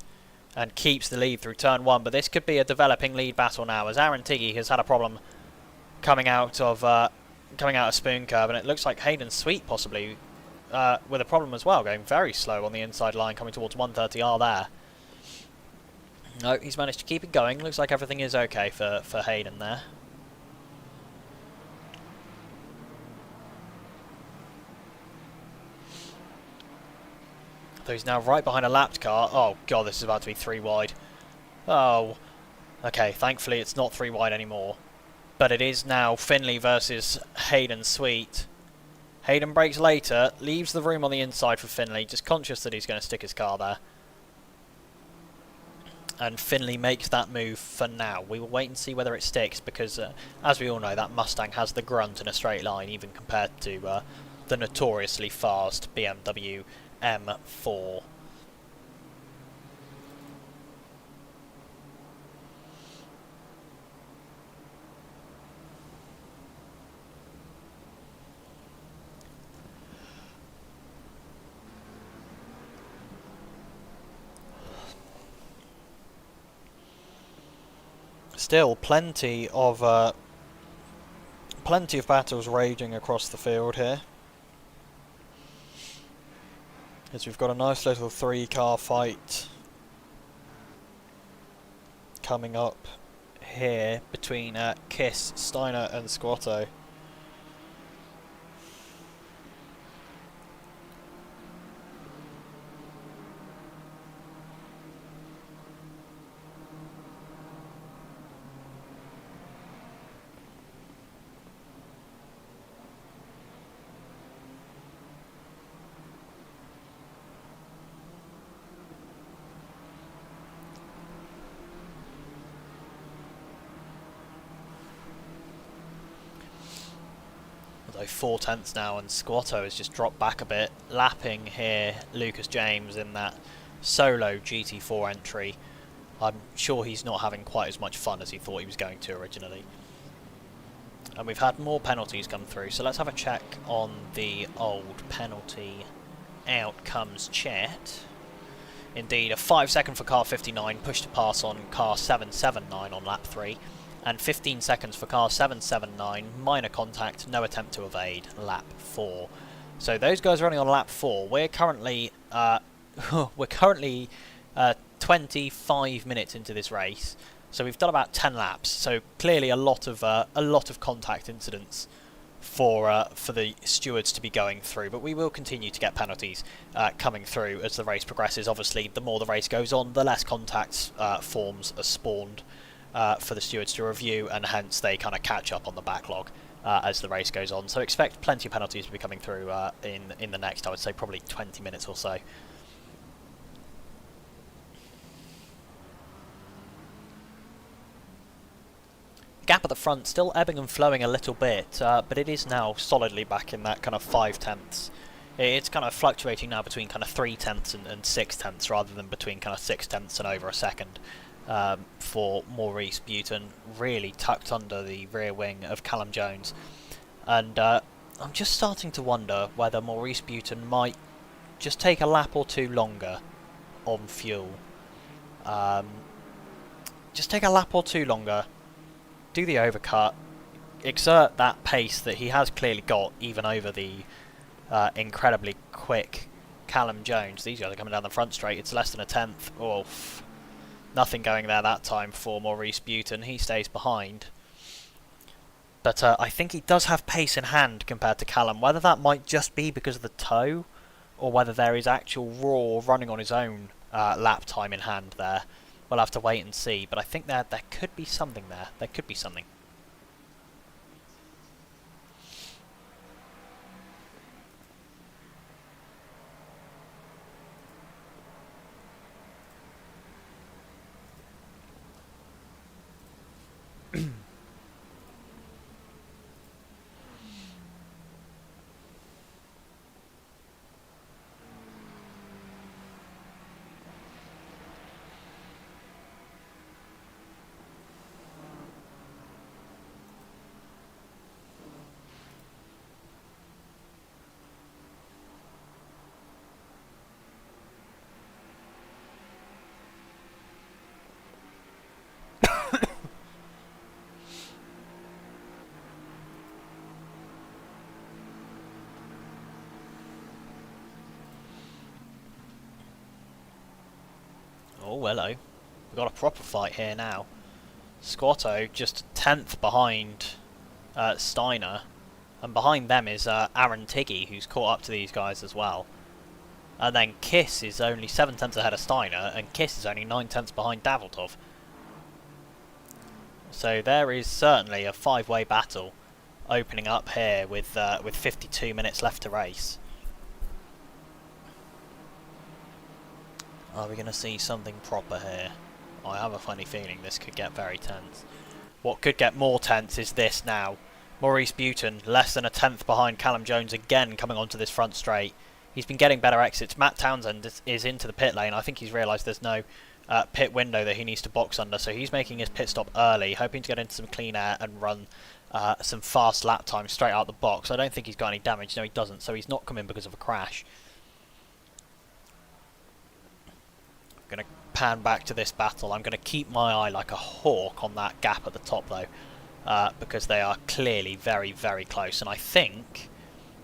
Speaker 1: and keeps the lead through turn 1, but this could be a developing lead battle now, as Aaron Tiggy has had a problem coming out of Spoon Curve, and it looks like Hayden Sweet possibly with a problem as well, going very slow on the inside line, coming towards 130R there. No, he's managed to keep it going. Looks like everything is okay for Hayden there. Though he's now right behind a lapped car. Oh god, this is about to be 3 wide. Oh, okay, thankfully it's not 3 wide anymore. But it is now Finlay versus Hayden Sweet. Hayden brakes later, leaves the room on the inside for Finlay, just conscious that he's going to stick his car there. And Finlay makes that move for now. We will wait and see whether it sticks, because as we all know, that Mustang has the grunt in a straight line, even compared to the notoriously fast BMW M4. Still plenty of battles raging across the field here, as we've got a nice little 3-car fight coming up here between Kiss, Steiner and Squatto. Although 4 tenths now, and Squatto has just dropped back a bit, lapping here Lucas James in that solo GT4 entry. I'm sure he's not having quite as much fun as he thought he was going to originally. And we've had more penalties come through, so let's have a check on the old penalty outcomes chat. Indeed, a 5 second for car 59, push to pass on car 779 on lap 3. And 15 seconds for car 779, minor contact, no attempt to evade, lap 4. So those guys are running on lap 4. We're currently 25 minutes into this race, so we've done about 10 laps. So clearly a lot of contact incidents for the stewards to be going through. But we will continue to get penalties coming through as the race progresses. Obviously, the more the race goes on, the less contact forms are spawned for the stewards to review, and hence they kind of catch up on the backlog as the race goes on. So expect plenty of penalties to be coming through in the next, I would say, probably 20 minutes or so. Gap at the front still ebbing and flowing a little bit, but it is now solidly back in that kind of 5 tenths. It's kind of fluctuating now between kind of 3 tenths and 6 tenths, rather than between kind of 6 tenths and over a second. for Maurice Buton, really tucked under the rear wing of Callum Jones. And I'm just starting to wonder whether Maurice Buton might just take a lap or two longer on fuel. Just take a lap or two longer, do the overcut, exert that pace that he has clearly got, even over the incredibly quick Callum Jones. These guys are coming down the front straight. It's less than a tenth. Oh, nothing going there that time for Maurice Buton. He stays behind. But I think he does have pace in hand compared to Callum. Whether that might just be because of the toe, or whether there is actual raw running on his own lap time in hand there, we'll have to wait and see. But I think there could be something there. There could be something. Oh, hello. We've got a proper fight here now. Squatto just 10th behind Steiner. And behind them is Aaron Tiggy, who's caught up to these guys as well. And then Kiss is only 7 tenths ahead of Steiner, and Kiss is only 9 tenths behind Daviltov. So there is certainly a 5-way battle opening up here with 52 minutes left to race. Are we going to see something proper here? I have a funny feeling this could get very tense. What could get more tense is this now. Maurice Buton, less than a tenth behind Callum Jones, again coming onto this front straight. He's been getting better exits. Matt Townsend is into the pit lane. I think he's realised there's no pit window that he needs to box under, so he's making his pit stop early, hoping to get into some clean air and run some fast lap times straight out the box. I don't think he's got any damage. No, he doesn't, so he's not coming because of a crash. I'm going to pan back to this battle. I'm going to keep my eye like a hawk on that gap at the top though, because they are clearly very, very close. And I think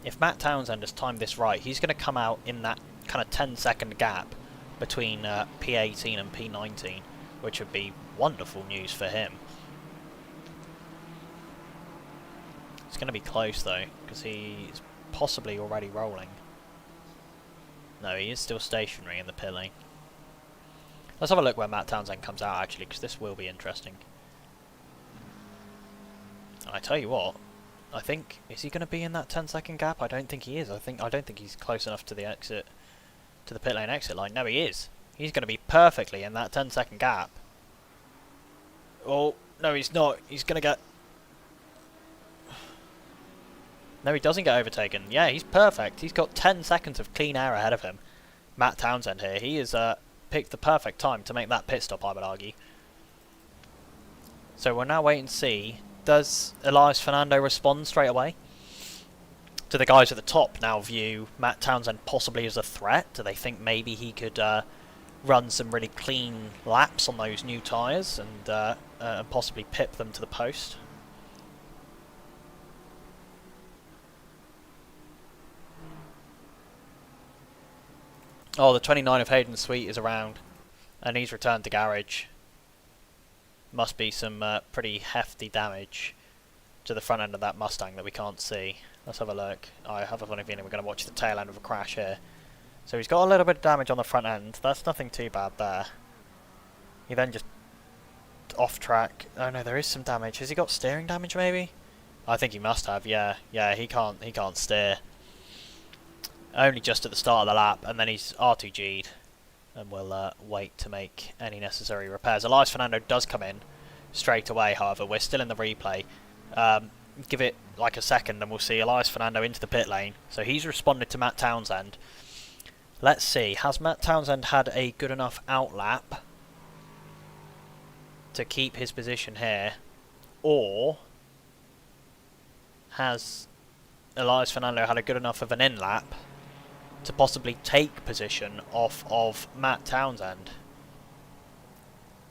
Speaker 1: if Matt Townsend has timed this right, he's going to come out in that kind of 10-second gap between P18 and P19, which would be wonderful news for him. It's going to be close though, because he's possibly already rolling. No, he is still stationary in the pit lane. Let's have a look where Matt Townsend comes out actually, because this will be interesting. And I tell you what, I think, is he going to be in that 10-second gap? I don't think he is. I don't think he's close enough to the exit, to the pit lane exit line. No, he is. He's going to be perfectly in that 10-second gap. Oh, no, he's not. He's going to get... No, he doesn't get overtaken. Yeah, he's perfect. He's got 10 seconds of clean air ahead of him. Matt Townsend here. He is picked the perfect time to make that pit stop, I would argue. So we'll now wait and see. Does Elias Fernando respond straight away? Do the guys at the top now view Matt Townsend possibly as a threat? Do they think maybe he could run some really clean laps on those new tyres and possibly pip them to the post? Oh, the 29 of Hayden Sweet is around, and he's returned to garage. Must be some pretty hefty damage to the front end of that Mustang that we can't see. Let's have a look. I have a funny feeling we're going to watch the tail end of a crash here. So he's got a little bit of damage on the front end. That's nothing too bad there. He then just off track. Oh no, there is some damage. Has he got steering damage maybe? I think he must have. Yeah, he can't steer. Only just at the start of the lap, and then he's R2G'd, and we'll wait to make any necessary repairs. Elias Fernando does come in straight away, however. We're still in the replay. Give it like a second and we'll see Elias Fernando into the pit lane. So he's responded to Matt Townsend. Let's see, has Matt Townsend had a good enough outlap to keep his position here, or has Elias Fernando had a good enough of an in-lap to possibly take position off of Matt Townsend?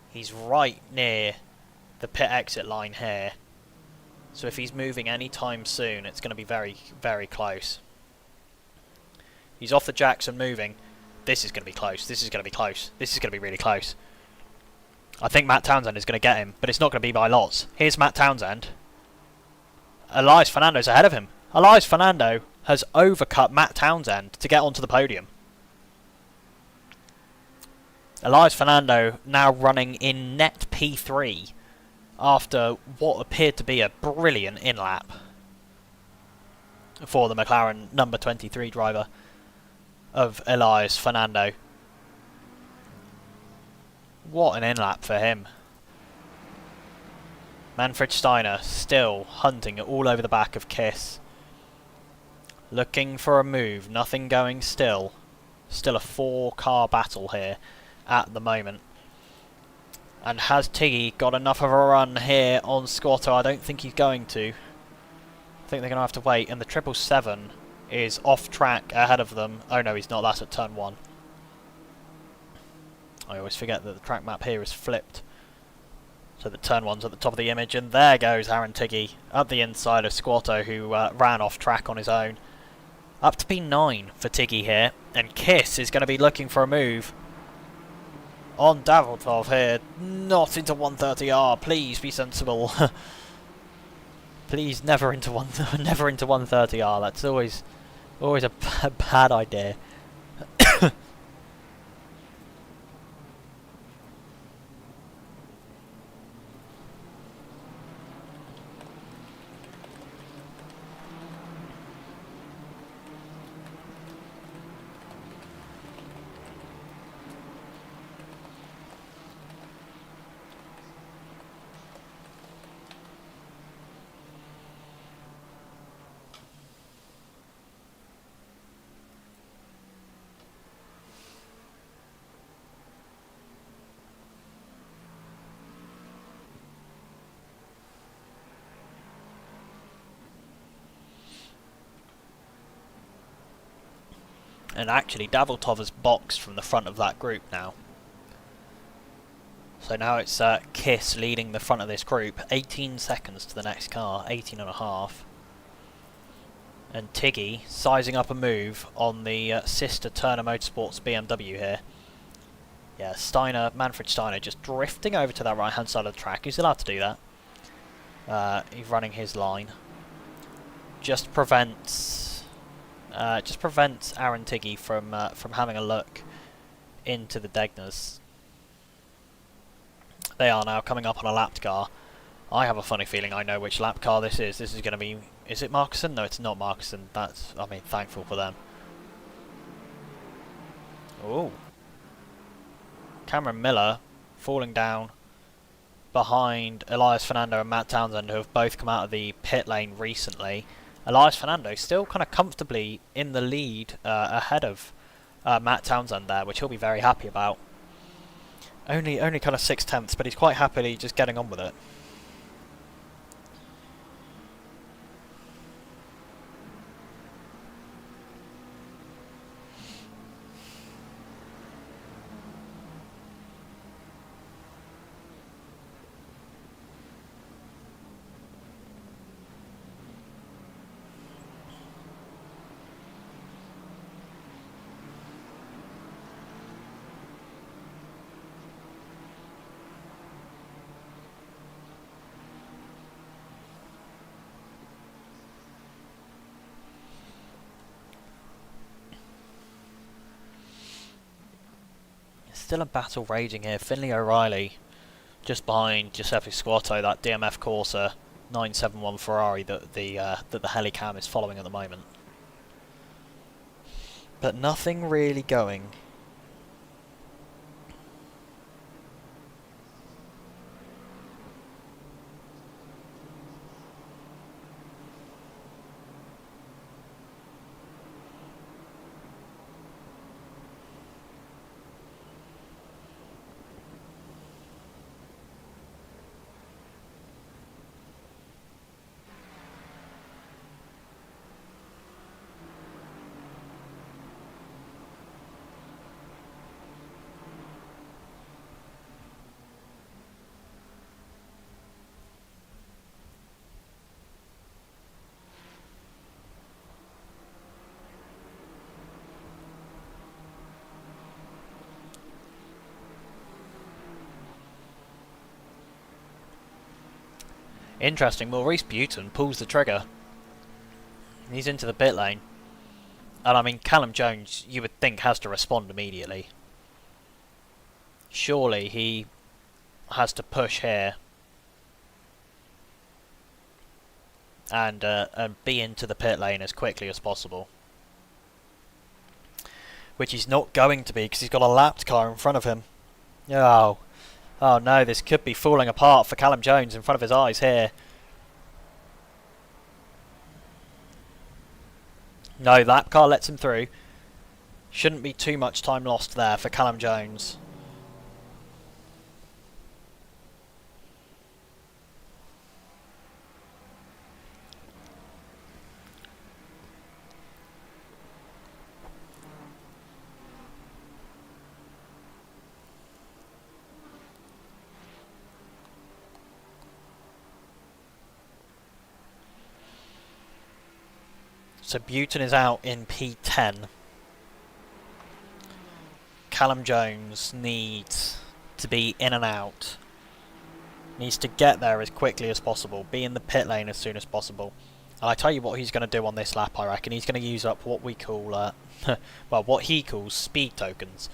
Speaker 1: He's right near the pit exit line here, so if he's moving any time soon, it's going to be very, very close. He's off the jacks and moving. This is going to be close. This is going to be close. This is going to be really close. I think Matt Townsend is going to get him, but it's not going to be by lots. Here's Matt Townsend. Elias Fernando's ahead of him. Elias Fernando has overcut Matt Townsend to get onto the podium. Elias Fernando now running in net P3 after what appeared to be a brilliant in-lap for the McLaren number 23 driver of Elias Fernando. What an in-lap for him. Manfred Steiner still hunting all over the back of Kiss. Looking for a move, nothing going still. Still a 4-car battle here at the moment. And has Tiggy got enough of a run here on Squatto? I don't think he's going to. I think they're going to have to wait. And the 777 is off track ahead of them. Oh no, he's not. That's at turn 1. I always forget that the track map here is flipped, so that turn 1's at the top of the image. And there goes Aaron Tiggy up the inside of Squatto, who ran off track on his own. Up to P9 for Tiggy here. And Kiss is going to be looking for a move on Daviltov here. Not into 130R. Please be sensible. Please never into 130R. That's always a bad idea. And actually, Daviltov has boxed from the front of that group now. So now it's Kiss leading the front of this group. 18 seconds to the next car, 18 and a half. And Tiggy sizing up a move on the sister Turner Motorsports BMW here. Yeah, Manfred Steiner just drifting over to that right-hand side of the track. He's allowed to do that. He's running his line. Just prevents Aaron Tiggy from having a look into the Degners. They are now coming up on a lapped car. I have a funny feeling I know which lap car this is. This is going to be... Is it Markussen? No, it's not Markussen. That's... I mean, thankful for them. Oh. Cameron Miller falling down behind Elias Fernando and Matt Townsend, who have both come out of the pit lane recently. Elias Fernando still kind of comfortably in the lead ahead of Matt Townsend there, which he'll be very happy about. Only kind of 6/10, but he's quite happily just getting on with it. Still a battle raging here. Finlay O'Reilly just behind Giuseppe Squatto, that DMF Corsa 971 Ferrari that the Helicam is following at the moment. But nothing really going. Interesting. Maurice Buton pulls the trigger. He's into the pit lane. And I mean, Callum Jones, you would think, has to respond immediately. Surely he has to push here. And be into the pit lane as quickly as possible. Which he's not going to be, because he's got a lapped car in front of him. Oh. Oh no, this could be falling apart for Callum Jones in front of his eyes here. No, lap car lets him through. Shouldn't be too much time lost there for Callum Jones. So Buton is out in P10. Callum Jones needs to be in and out. Needs to get there as quickly as possible. Be in the pit lane as soon as possible. And I tell you what he's going to do on this lap, I reckon. He's going to use up what we call, well, what he calls speed tokens.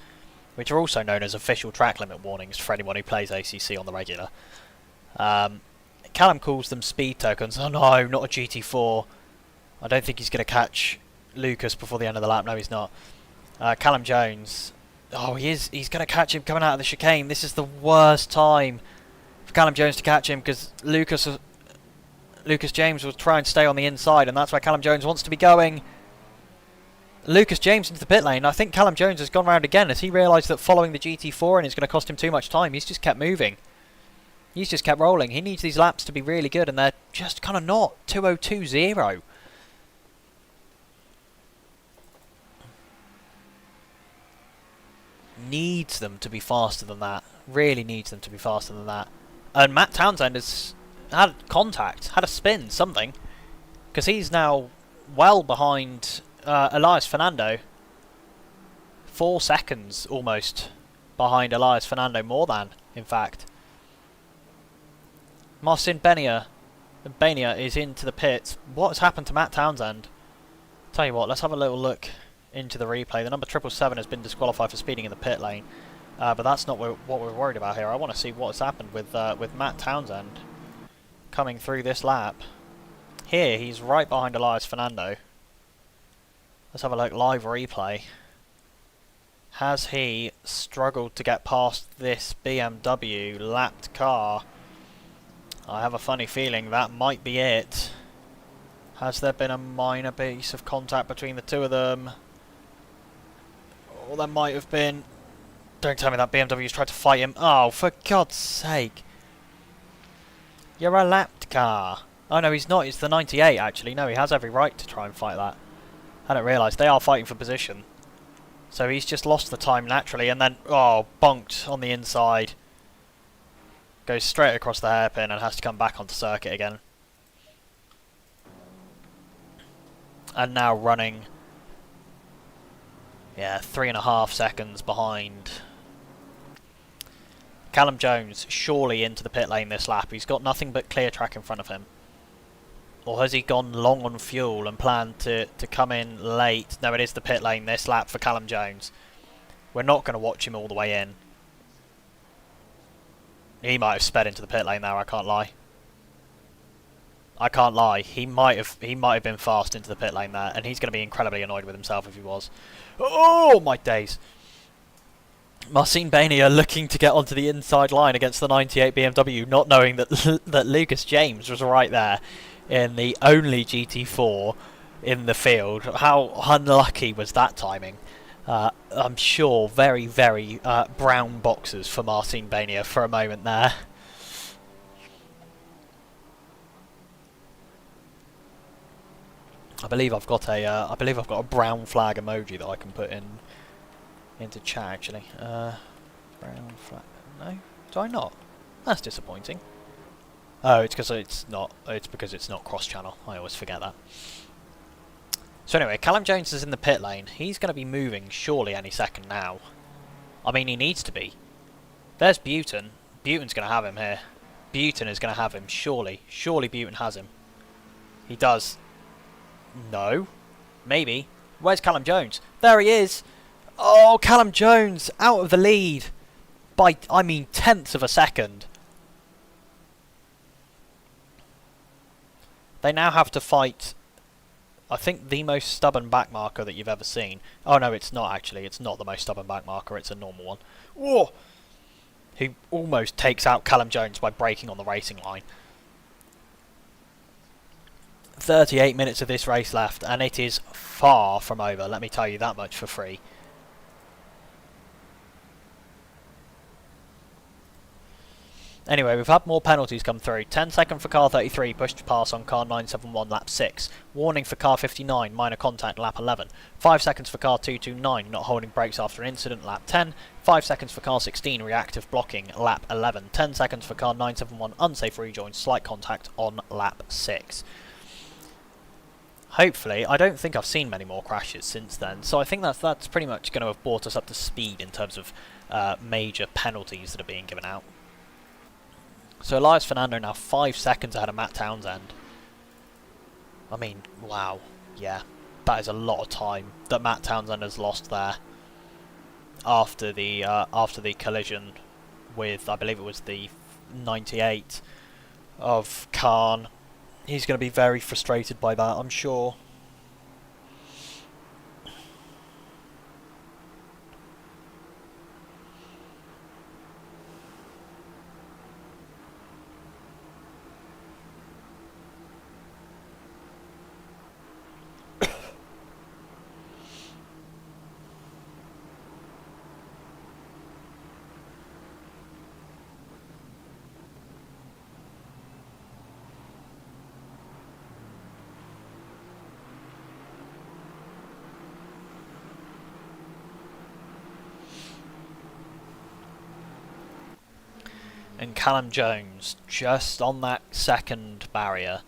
Speaker 1: Which are also known as official track limit warnings for anyone who plays ACC on the regular. Callum calls them speed tokens. Oh no, not a GT4. I don't think he's going to catch Lucas before the end of the lap. No, he's not. Callum Jones. Oh, he is. He's going to catch him coming out of the chicane. This is the worst time for Callum Jones to catch him, because Lucas James will try and stay on the inside, and that's where Callum Jones wants to be going. Lucas James into the pit lane. I think Callum Jones has gone round again as he realised that following the GT4 and is going to cost him too much time. He's just kept moving. He's just kept rolling. He needs these laps to be really good, and they're just kind of not. 2:02.0. Needs them to be faster than that. Really needs them to be faster than that. And Matt Townsend has had contact, had a spin, something. Because he's now well behind Elias Fernando. 4 seconds almost behind Elias Fernando, more than, in fact. Marcin Benia is into the pits. What has happened to Matt Townsend? Tell you what, let's have a little look into the replay. The number 777 has been disqualified for speeding in the pit lane, but that's not what we're worried about here. I want to see what's happened with Matt Townsend coming through this lap. Here, he's right behind Elias Fernando. Let's have a look, live replay. Has he struggled to get past this BMW lapped car? I have a funny feeling that might be it. Has there been a minor piece of contact between the two of them? Or there might have been. Don't tell me that BMW's tried to fight him. Oh, for God's sake. You're a lapped car. Oh no, he's not. It's the 98 actually. No, he has every right to try and fight that. I didn't realise. They are fighting for position. So he's just lost the time naturally and then, oh, bonked on the inside. Goes straight across the hairpin and has to come back onto circuit again. And now running, yeah, 3.5 seconds behind. Callum Jones surely into the pit lane this lap. He's got nothing but clear track in front of him. Or has he gone long on fuel and planned to come in late? No, it is the pit lane this lap for Callum Jones. We're not going to watch him all the way in. He might have sped into the pit lane there, I can't lie. I can't lie. He might have been fast into the pit lane there, and he's going to be incredibly annoyed with himself if he was. Oh my days! Marcin Benia looking to get onto the inside line against the 98 BMW, not knowing that that Lucas James was right there in the only GT4 in the field. How unlucky was that timing? I'm sure very, very brown boxers for Marcin Benia for a moment there. I believe I've got a brown flag emoji that I can put into chat actually. Brown flag. No, do I not? That's disappointing. Oh, it's because it's not. It's because it's not cross-channel. I always forget that. So anyway, Callum Jones is in the pit lane. He's going to be moving surely any second now. I mean, he needs to be. There's Buton. Buton's going to have him here. Button is going to have him, surely. Surely Button has him. He does. No. Maybe. Where's Callum Jones? There he is! Oh, Callum Jones out of the lead by, I mean, tenths of a second. They now have to fight, I think, the most stubborn backmarker that you've ever seen. Oh no, it's not actually. It's not the most stubborn backmarker. It's a normal one. Whoa! Who almost takes out Callum Jones by braking on the racing line. 38 minutes of this race left, and it is far from over, let me tell you that much for free. Anyway, we've had more penalties come through. 10 second for car 33, pushed pass on car 971, lap 6. Warning for car 59, minor contact, lap 11. 5 seconds for car 229, not holding brakes after an incident, lap 10. 5 seconds for car 16, reactive blocking, lap 11. 10 seconds for car 971, unsafe rejoin, slight contact on lap 6. Hopefully, I don't think I've seen many more crashes since then, so I think that's pretty much going to have brought us up to speed in terms of major penalties that are being given out. So Elias Fernando now 5 seconds ahead of Matt Townsend. I mean, wow, yeah, that is a lot of time that Matt Townsend has lost there after the collision with, I believe it was the 98 of Khan. He's going to be very frustrated by that, I'm sure. And Callum Jones just on that second barrier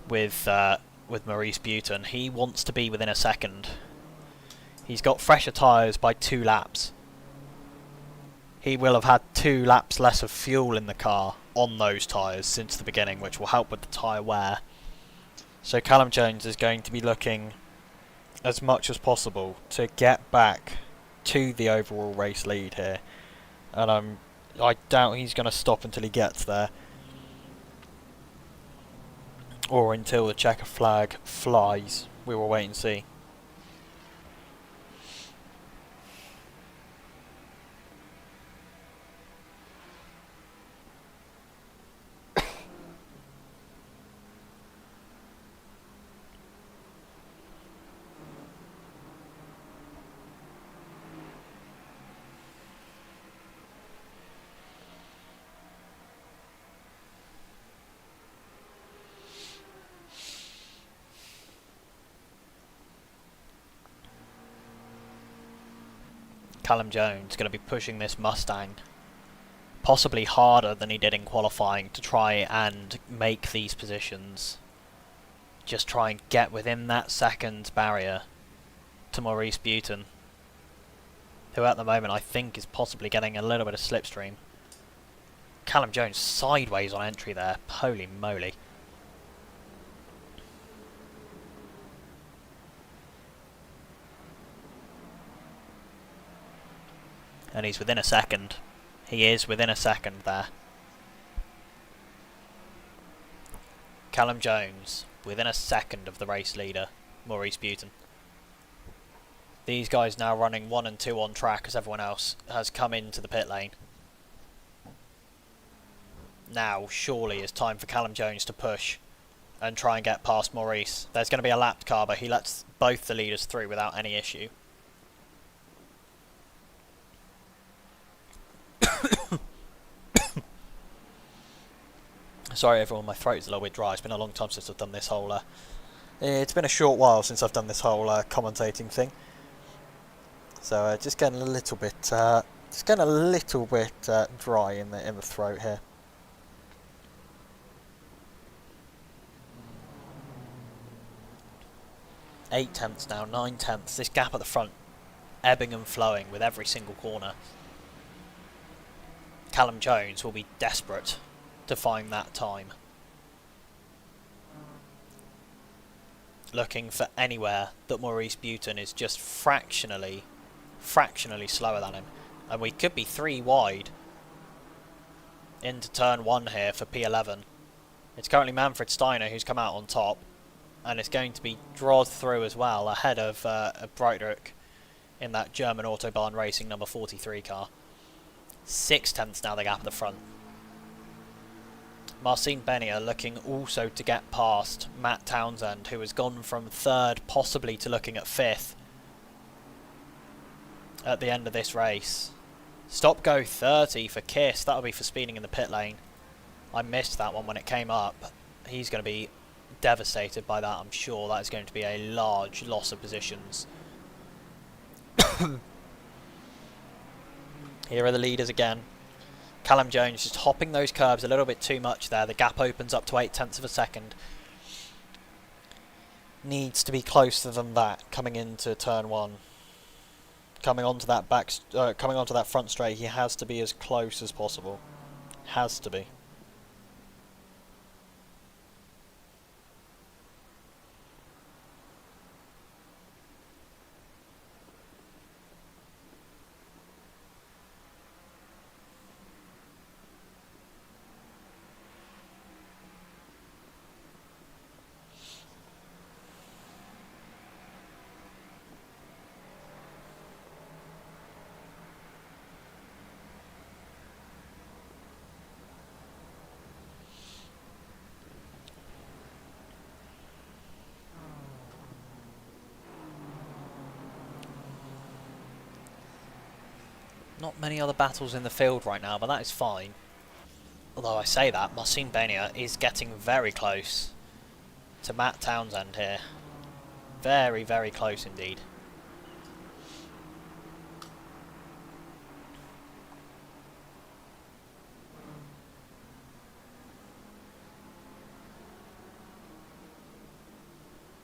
Speaker 1: with Maurice Button. He wants to be within a second. He's got fresher tyres by 2 laps. He will have had 2 laps less of fuel in the car on those tyres since the beginning, which will help with the tyre wear. So Callum Jones is going to be looking as much as possible to get back to the overall race lead here. And I doubt he's going to stop until he gets there. Or until the checker flag flies. We will wait and see. Callum Jones going to be pushing this Mustang possibly harder than he did in qualifying to try and make these positions. Just try and get within that second barrier to Maurice Button, who at the moment I think is possibly getting a little bit of slipstream. Callum Jones sideways on entry there, holy moly. And he's within a second. He is within a second there. Callum Jones within a second of the race leader, Maurice Button. These guys now running 1 and 2 on track as everyone else has come into the pit lane. Now, surely it's time for Callum Jones to push and try and get past Maurice. There's going to be a lapped car, but he lets both the leaders through without any issue. Sorry everyone, my throat is a little bit dry. It's been a long time since I've done this whole it's been a short while since I've done this whole commentating thing. So just getting a little bit dry in the throat here. 8 tenths now, 9 tenths. This gap at the front ebbing and flowing with every single corner. Callum Jones will be desperate to find that time. Looking for anywhere that Maurice Buton is just fractionally slower than him. And we could be 3 wide into turn 1 here for P11. It's currently Manfred Steiner who's come out on top, and it's going to be drawn through as well ahead of Breitruck in that German Autobahn Racing number 43 car. 6 tenths now the gap at the front. Marcin Benia looking also to get past Matt Townsend, who has gone from 3rd possibly to looking at 5th at the end of this race. Stop go 30 for Kiss. That'll be for speeding in the pit lane. I missed that one when it came up. He's going to be devastated by that, I'm sure. That is going to be a large loss of positions. Here are the leaders again. Callum Jones just hopping those curbs a little bit too much there. The gap opens up to 8 tenths of a second. Needs to be closer than that coming into turn 1. Coming onto that front straight, he has to be as close as possible. Has to be. Not many other battles in the field right now, but that is fine. Although I say that, Marcin Benia is getting very close to Matt Townsend here. Very, very close indeed.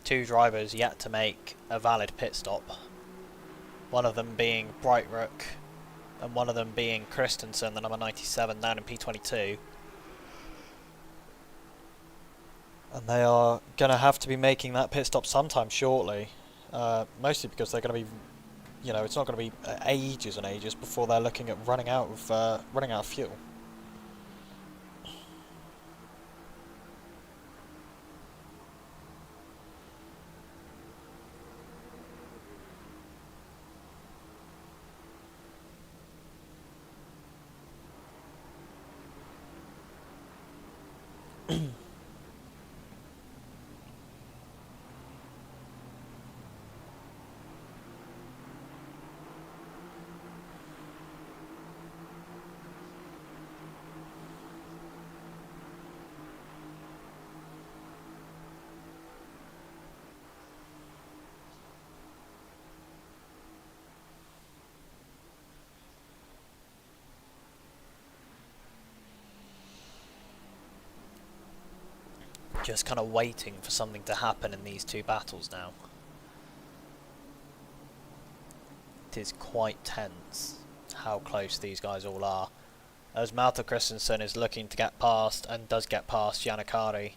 Speaker 1: Two drivers yet to make a valid pit stop. One of them being Breitruck, and one of them being Christensen, the number 97, down in P22. And they are going to have to be making that pit stop sometime shortly. Mostly because they're going to be, you know, it's not going to be ages and ages before they're looking at running out of fuel. Just kind of waiting for something to happen in these two battles now. It is quite tense how close these guys all are. As Malte Christensen is looking to get past, and does get past Gianakari.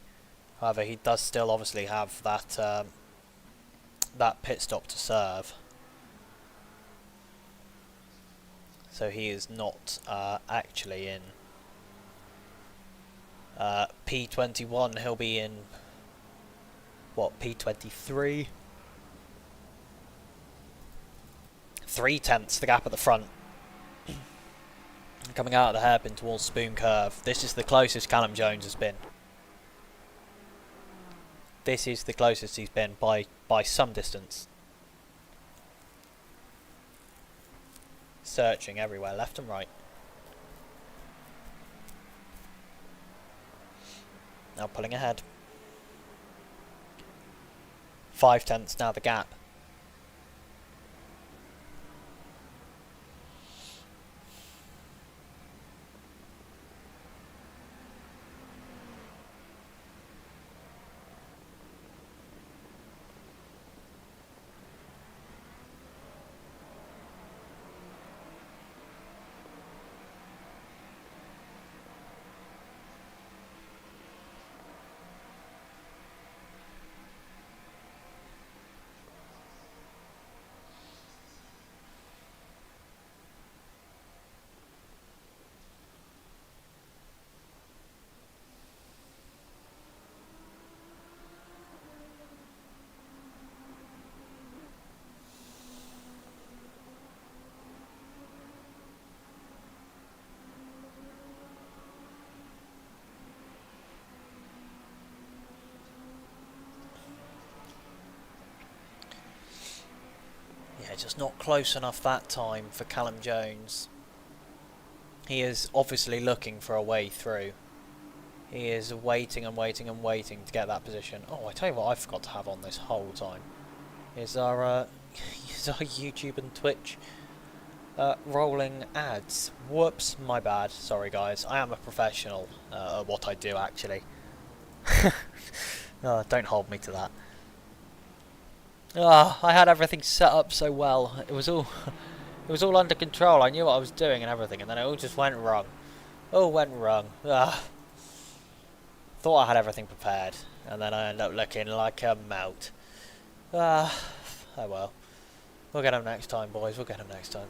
Speaker 1: However, he does still obviously have that that pit stop to serve. So he is not actually in P21, he'll be in, what, P23? 3 tenths, the gap at the front. Coming out of the hairpin towards Spoon Curve. This is the closest Callum Jones has been. This is the closest he's been by some distance. Searching everywhere, left and right. Now pulling ahead. 5 tenths now the gap. just not close enough that time for Callum Jones. He is obviously looking for a way through. He is waiting and waiting and waiting to get that position. Oh, I tell you what I forgot to have on this whole time. Is our YouTube and Twitch rolling ads. Whoops, my bad. Sorry guys, I am a professional at what I do actually. Don't hold me to that. I had everything set up so well. It was all under control. I knew what I was doing and everything, and then it all just went wrong. All went wrong. Thought I had everything prepared, and then I ended up looking like a melt. Oh well. We'll get him next time, boys. We'll get him next time.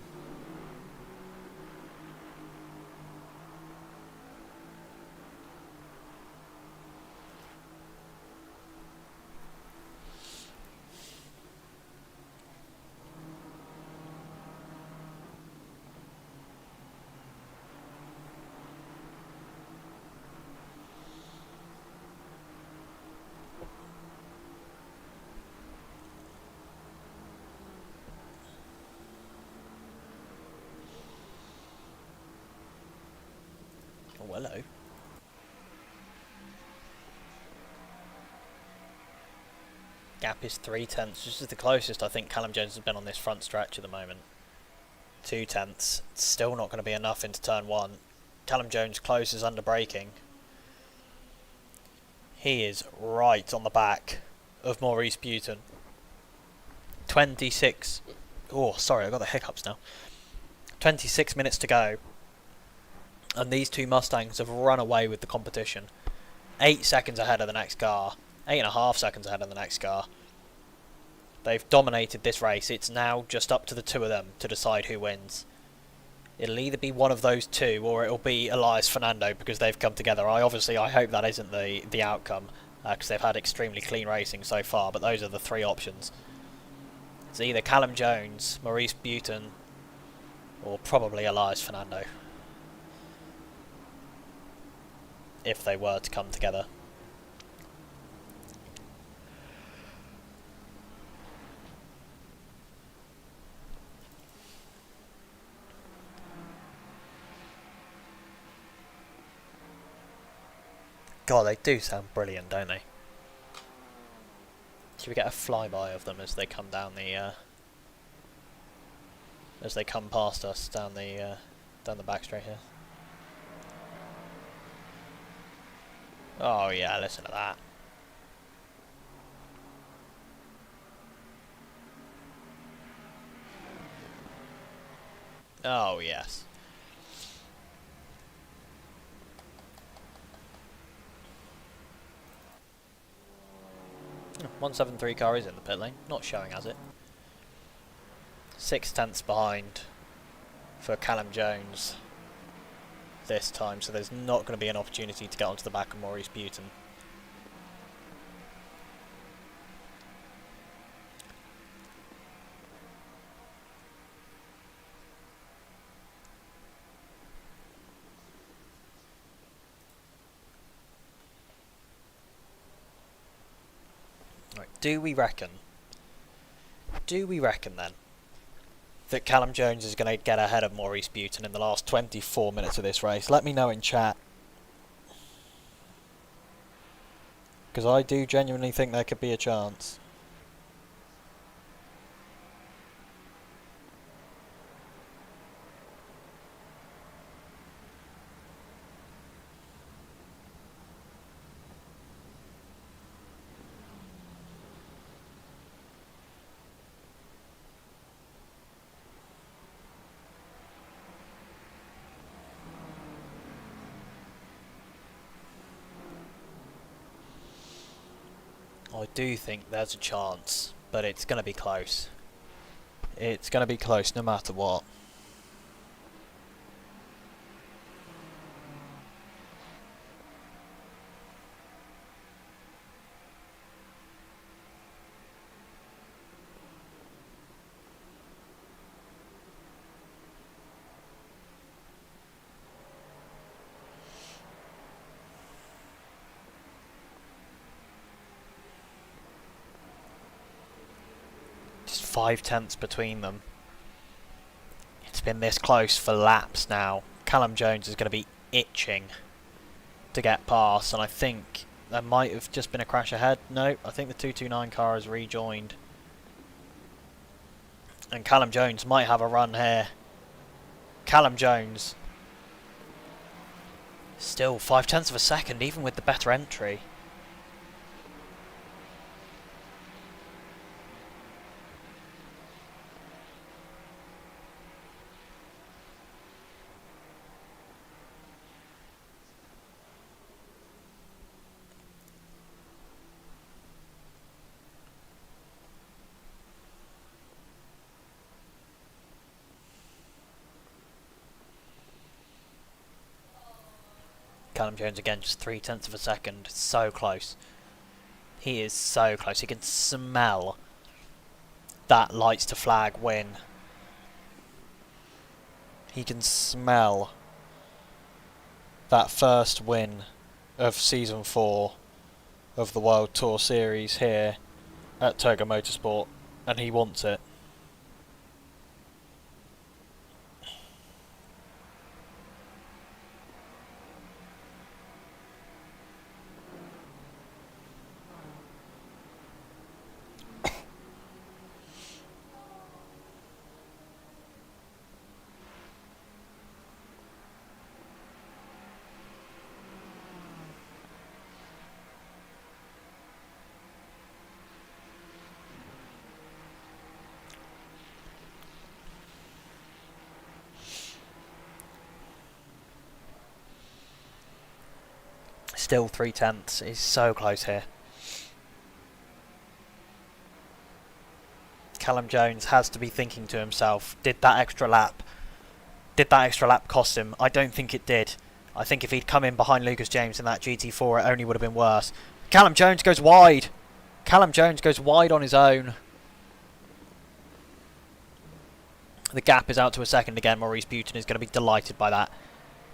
Speaker 1: Oh, hello. Gap is 0.3. This is the closest I think Callum Jones has been on this front stretch at the moment. 0.2. Still not going to be enough into turn 1. Callum Jones closes under braking. He is right on the back of Maurice Buton. 26. Oh, sorry, I got the hiccups now. 26 minutes to go. And these two Mustangs have run away with the competition. 8 seconds ahead of the next car. 8.5 seconds ahead of the next car. They've dominated this race. It's now just up to the two of them to decide who wins. It'll either be one of those two, or it'll be Elias Fernando, because they've come together. I hope that isn't the outcome, because they've had extremely clean racing so far, but those are the three options. It's either Callum Jones, Maurice Buton, or probably Elias Fernando, if they were to come together. God, they do sound brilliant, don't they? Should we get a flyby of them as they come down the as they come past us down the back straight here? Oh yeah, listen to that. Oh yes. 173 car is in the pit lane, not showing as it. 0.6 behind for Callum Jones this time, so there's not going to be an opportunity to get onto the back of Maurice Buton. Right, do we reckon then that Callum Jones is going to get ahead of Maurice Buton in the last 24 minutes of this race? Let me know in chat, because I do genuinely think there could be a chance. I do think there's a chance, but it's going to be close. It's going to be close no matter what. Just 5 tenths between them. It's been this close for laps now. Callum Jones is going to be itching to get past, and I think there might have just been a crash ahead. No, I think the 229 car has rejoined. And Callum Jones might have a run here. Callum Jones. Still 5 tenths of a second, even with the better entry. Callum Jones again, just 3 tenths of a second. So close. He is so close. He can smell that lights to flag win. He can smell that first win of Season 4 of the World Tour Series here at Toga Motorsport, and he wants it. Still 3 tenths. He's so close here. Callum Jones has to be thinking to himself, did that extra lap cost him? I don't think it did. I think if he'd come in behind Lucas James in that GT4, it only would have been worse. Callum Jones goes wide. Callum Jones goes wide on his own. The gap is out to a second again. Maurice Buton is going to be delighted by that.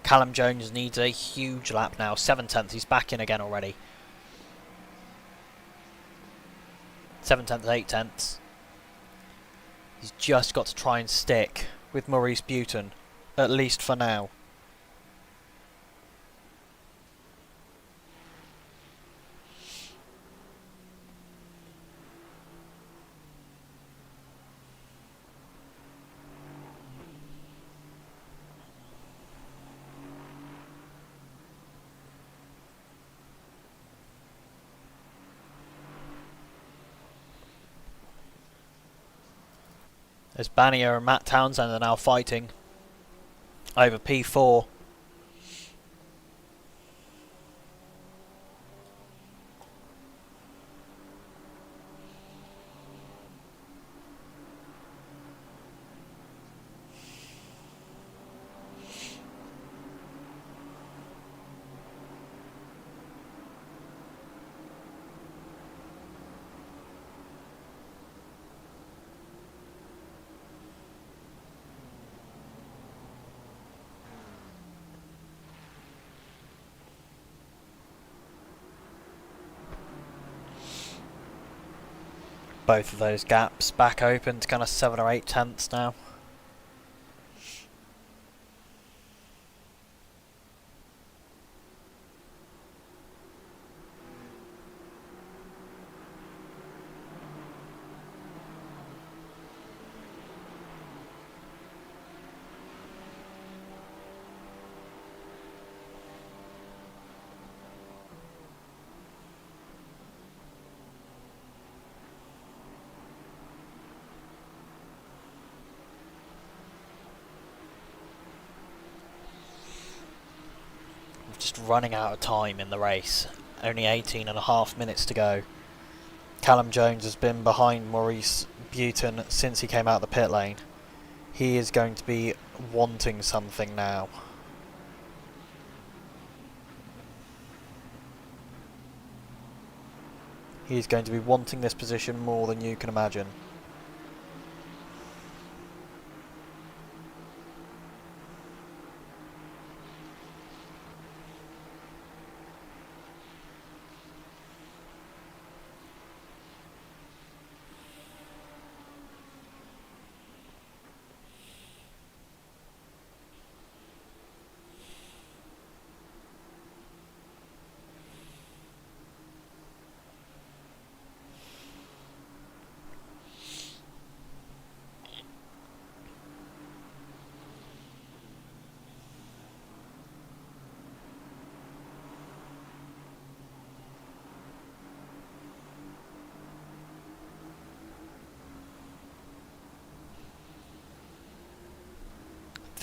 Speaker 1: Callum Jones needs a huge lap now. 7 tenths. He's back in again already. 7 tenths, 8 tenths. He's just got to try and stick with Maurice Buton, at least for now. As Bannier and Matt Townsend are now fighting over P4. Both of those gaps back open to kind of 7 or 8 tenths now. Just running out of time in the race. Only 18.5 minutes to go. Callum Jones has been behind Maurice Buton since he came out of the pit lane. He is going to be wanting something now. He's going to be wanting this position more than you can imagine.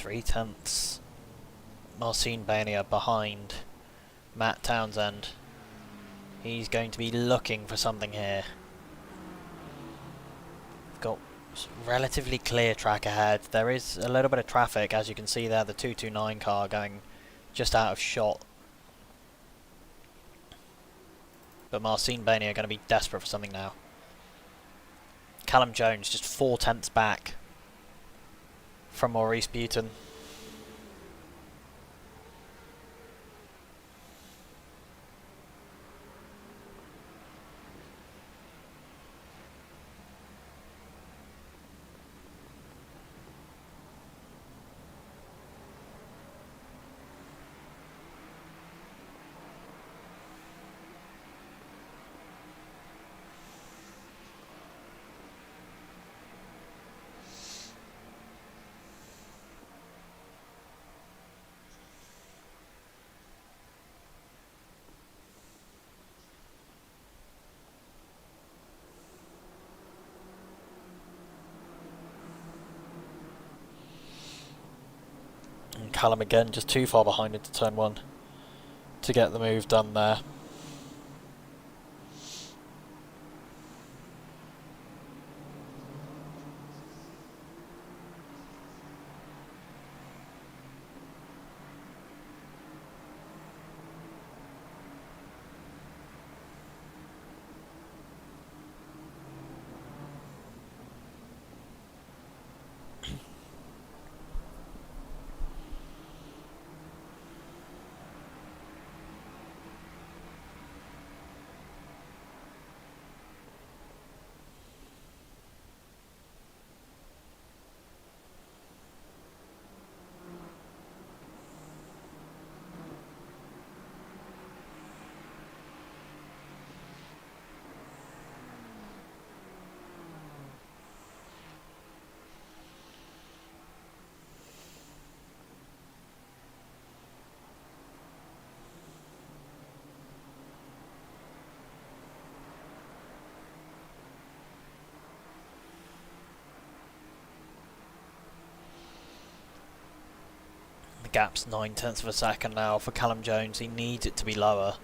Speaker 1: 3/10 Marcin Bagnaia behind Matt Townsend. He's going to be looking for something here. Got relatively clear track ahead. There is a little bit of traffic, as you can see there, the 229 car going just out of shot. But Marcin Bagnaia are going to be desperate for something now. Callum Jones just 4/10 back from Maurice Buton. Callum again just too far behind into turn 1 to get the move done there. The gap's 9/10 of a second now for Callum Jones. He needs it to be lower.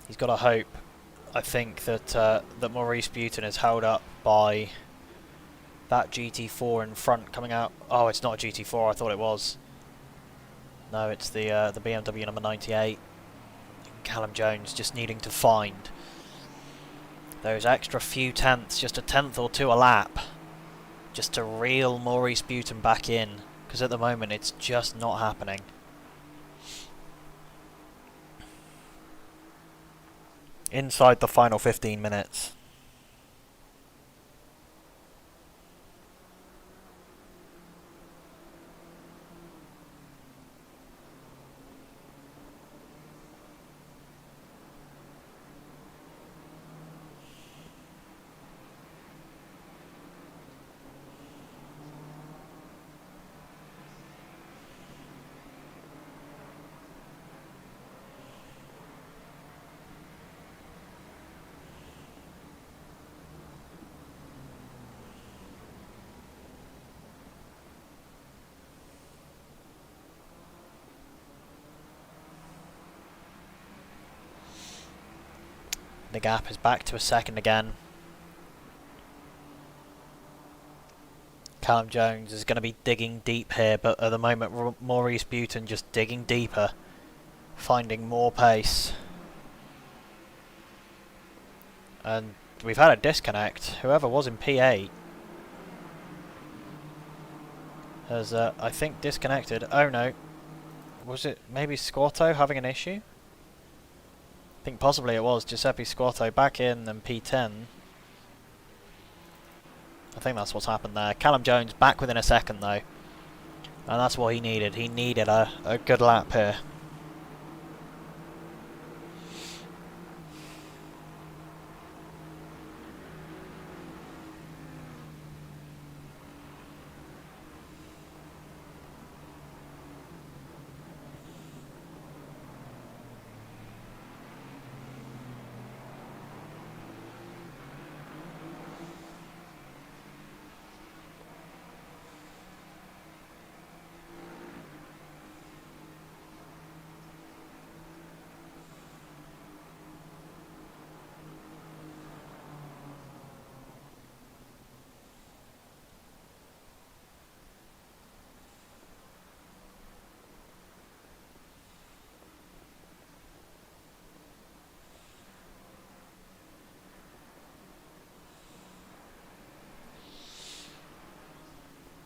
Speaker 1: He's got to hope, I think, that that Maurice Buton is held up by that GT4 in front coming out. Oh, it's not a GT4, I thought it was. No, it's the BMW number 98. Callum Jones just needing to find those extra few tenths, just a tenth or two a lap, just to reel Maurice Buton back in, because at the moment it's just not happening. Inside the final 15 minutes. The gap is back to a second again. Callum Jones is going to be digging deep here, but at the moment Maurice Buton just digging deeper, finding more pace. And we've had a disconnect. Whoever was in P8 has, I think, disconnected. Oh no. Was it maybe Squatto having an issue? I think possibly it was Giuseppe Squatto back in and P10. I think that's what's happened there. Callum Jones back within a second though. And that's what he needed. He needed a good lap here.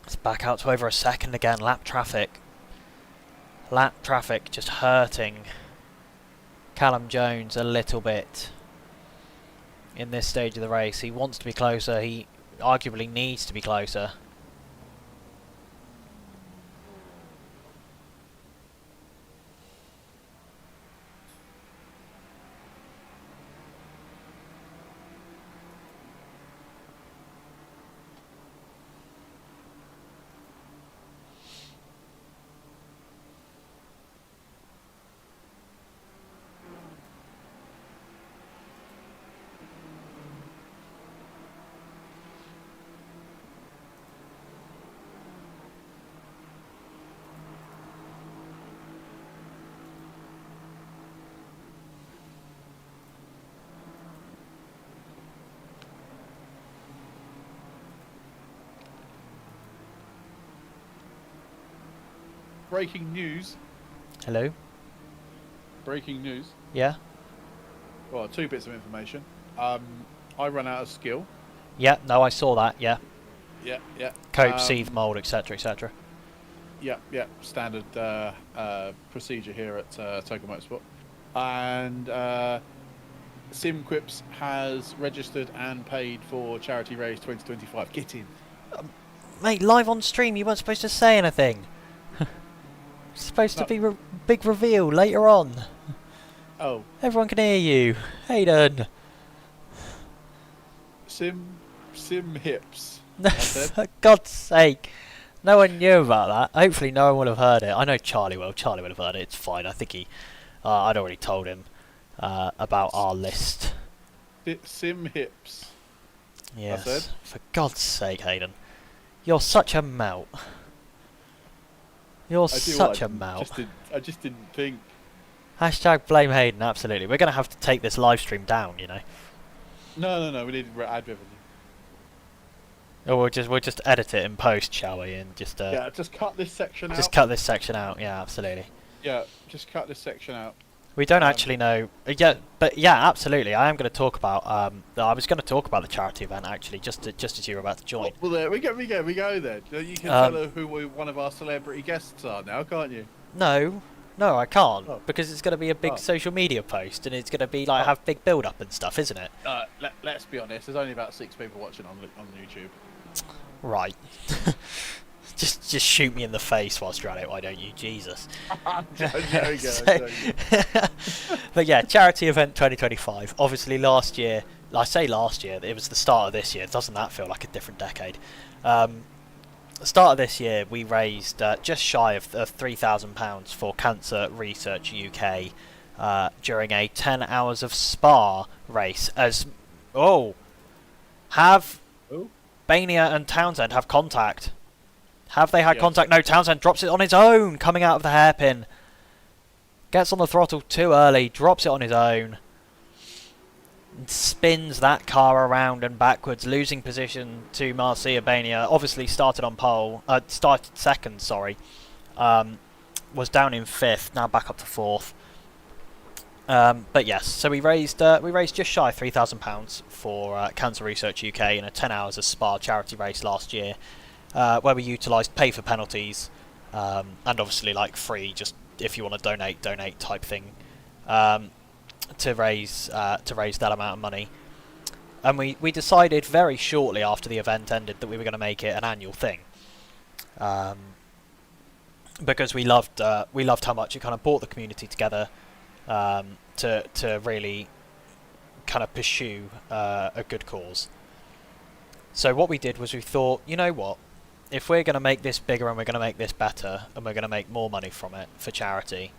Speaker 1: It's back out to over a second again. Lap traffic. Lap traffic just hurting Callum Jones a little bit in this stage of the race. He wants to be closer. He arguably needs to be closer.
Speaker 2: Breaking news.
Speaker 1: Hello?
Speaker 2: Breaking news.
Speaker 1: Yeah?
Speaker 2: Well, 2 bits of information. I run out of skill.
Speaker 1: Yeah, no, I saw that, yeah.
Speaker 2: Yeah, yeah.
Speaker 1: Cope, sieve, mould, etc, etc.
Speaker 2: Yeah, yeah. Standard procedure here at Toga Motorsport. And SimQuips has registered and paid for Charity Race 2025. Get in.
Speaker 1: Mate, live on stream, you weren't supposed to say anything. It's supposed to be big reveal later on.
Speaker 2: Oh.
Speaker 1: Everyone can hear you. Hayden.
Speaker 2: Sim hips.
Speaker 1: For God's sake. No one knew about that. Hopefully no one will have heard it. I know Charlie will. Charlie will have heard it. It's fine. I think he... I'd already told him about our list.
Speaker 2: Sim hips.
Speaker 1: Yes.
Speaker 2: I said.
Speaker 1: For God's sake, Hayden. You're such a melt. You're such a melt.
Speaker 2: I just didn't think.
Speaker 1: Hashtag blame Hayden, absolutely. We're going to have to take this live stream down, you know.
Speaker 2: No. We need ad revenue.
Speaker 1: Or we'll just edit it in post, shall we? And just
Speaker 2: yeah, just cut this section out.
Speaker 1: Just cut this section out. Yeah, absolutely.
Speaker 2: Yeah, just cut this section out.
Speaker 1: We don't actually know. Yeah, but yeah, absolutely. I am going to talk about. I was going to talk about the charity event actually, just as you were about to join.
Speaker 2: Well, there we go. Then you can tell her who one of our celebrity guests are now, can't you?
Speaker 1: No, I can't because it's going to be a big social media post and it's going to be like have big build up and stuff, isn't it?
Speaker 2: Let's be honest. There's only about 6 people watching on YouTube.
Speaker 1: Right. Just shoot me in the face whilst you're at it, why don't you? Jesus.
Speaker 2: There we go.
Speaker 1: But yeah, charity event 2025. Obviously last year, I say last year, it was the start of this year. Doesn't that feel like a different decade? The start of this year, we raised just shy of £3,000 for Cancer Research UK during a 10 hours of Spa race. Have Bania and Townsend have contact? Have they had contact? No, Townsend drops it on his own, coming out of the hairpin. Gets on the throttle too early, drops it on his own. And spins that car around and backwards, losing position to Marcia Bania. Obviously started second, sorry. Was down in 5th, now back up to 4th. But yes, so we raised just shy of £3,000 for Cancer Research UK in a 10 hours of Spa charity race last year. Where we utilised pay for penalties and obviously like free, just if you want to donate type thing to raise that amount of money. And we decided very shortly after the event ended that we were going to make it an annual thing because we loved how much it kind of brought the community together to really kind of pursue a good cause. So what we did was we thought, you know what? If we're going to make this bigger and we're going to make this better and we're going to make more money from it for charity,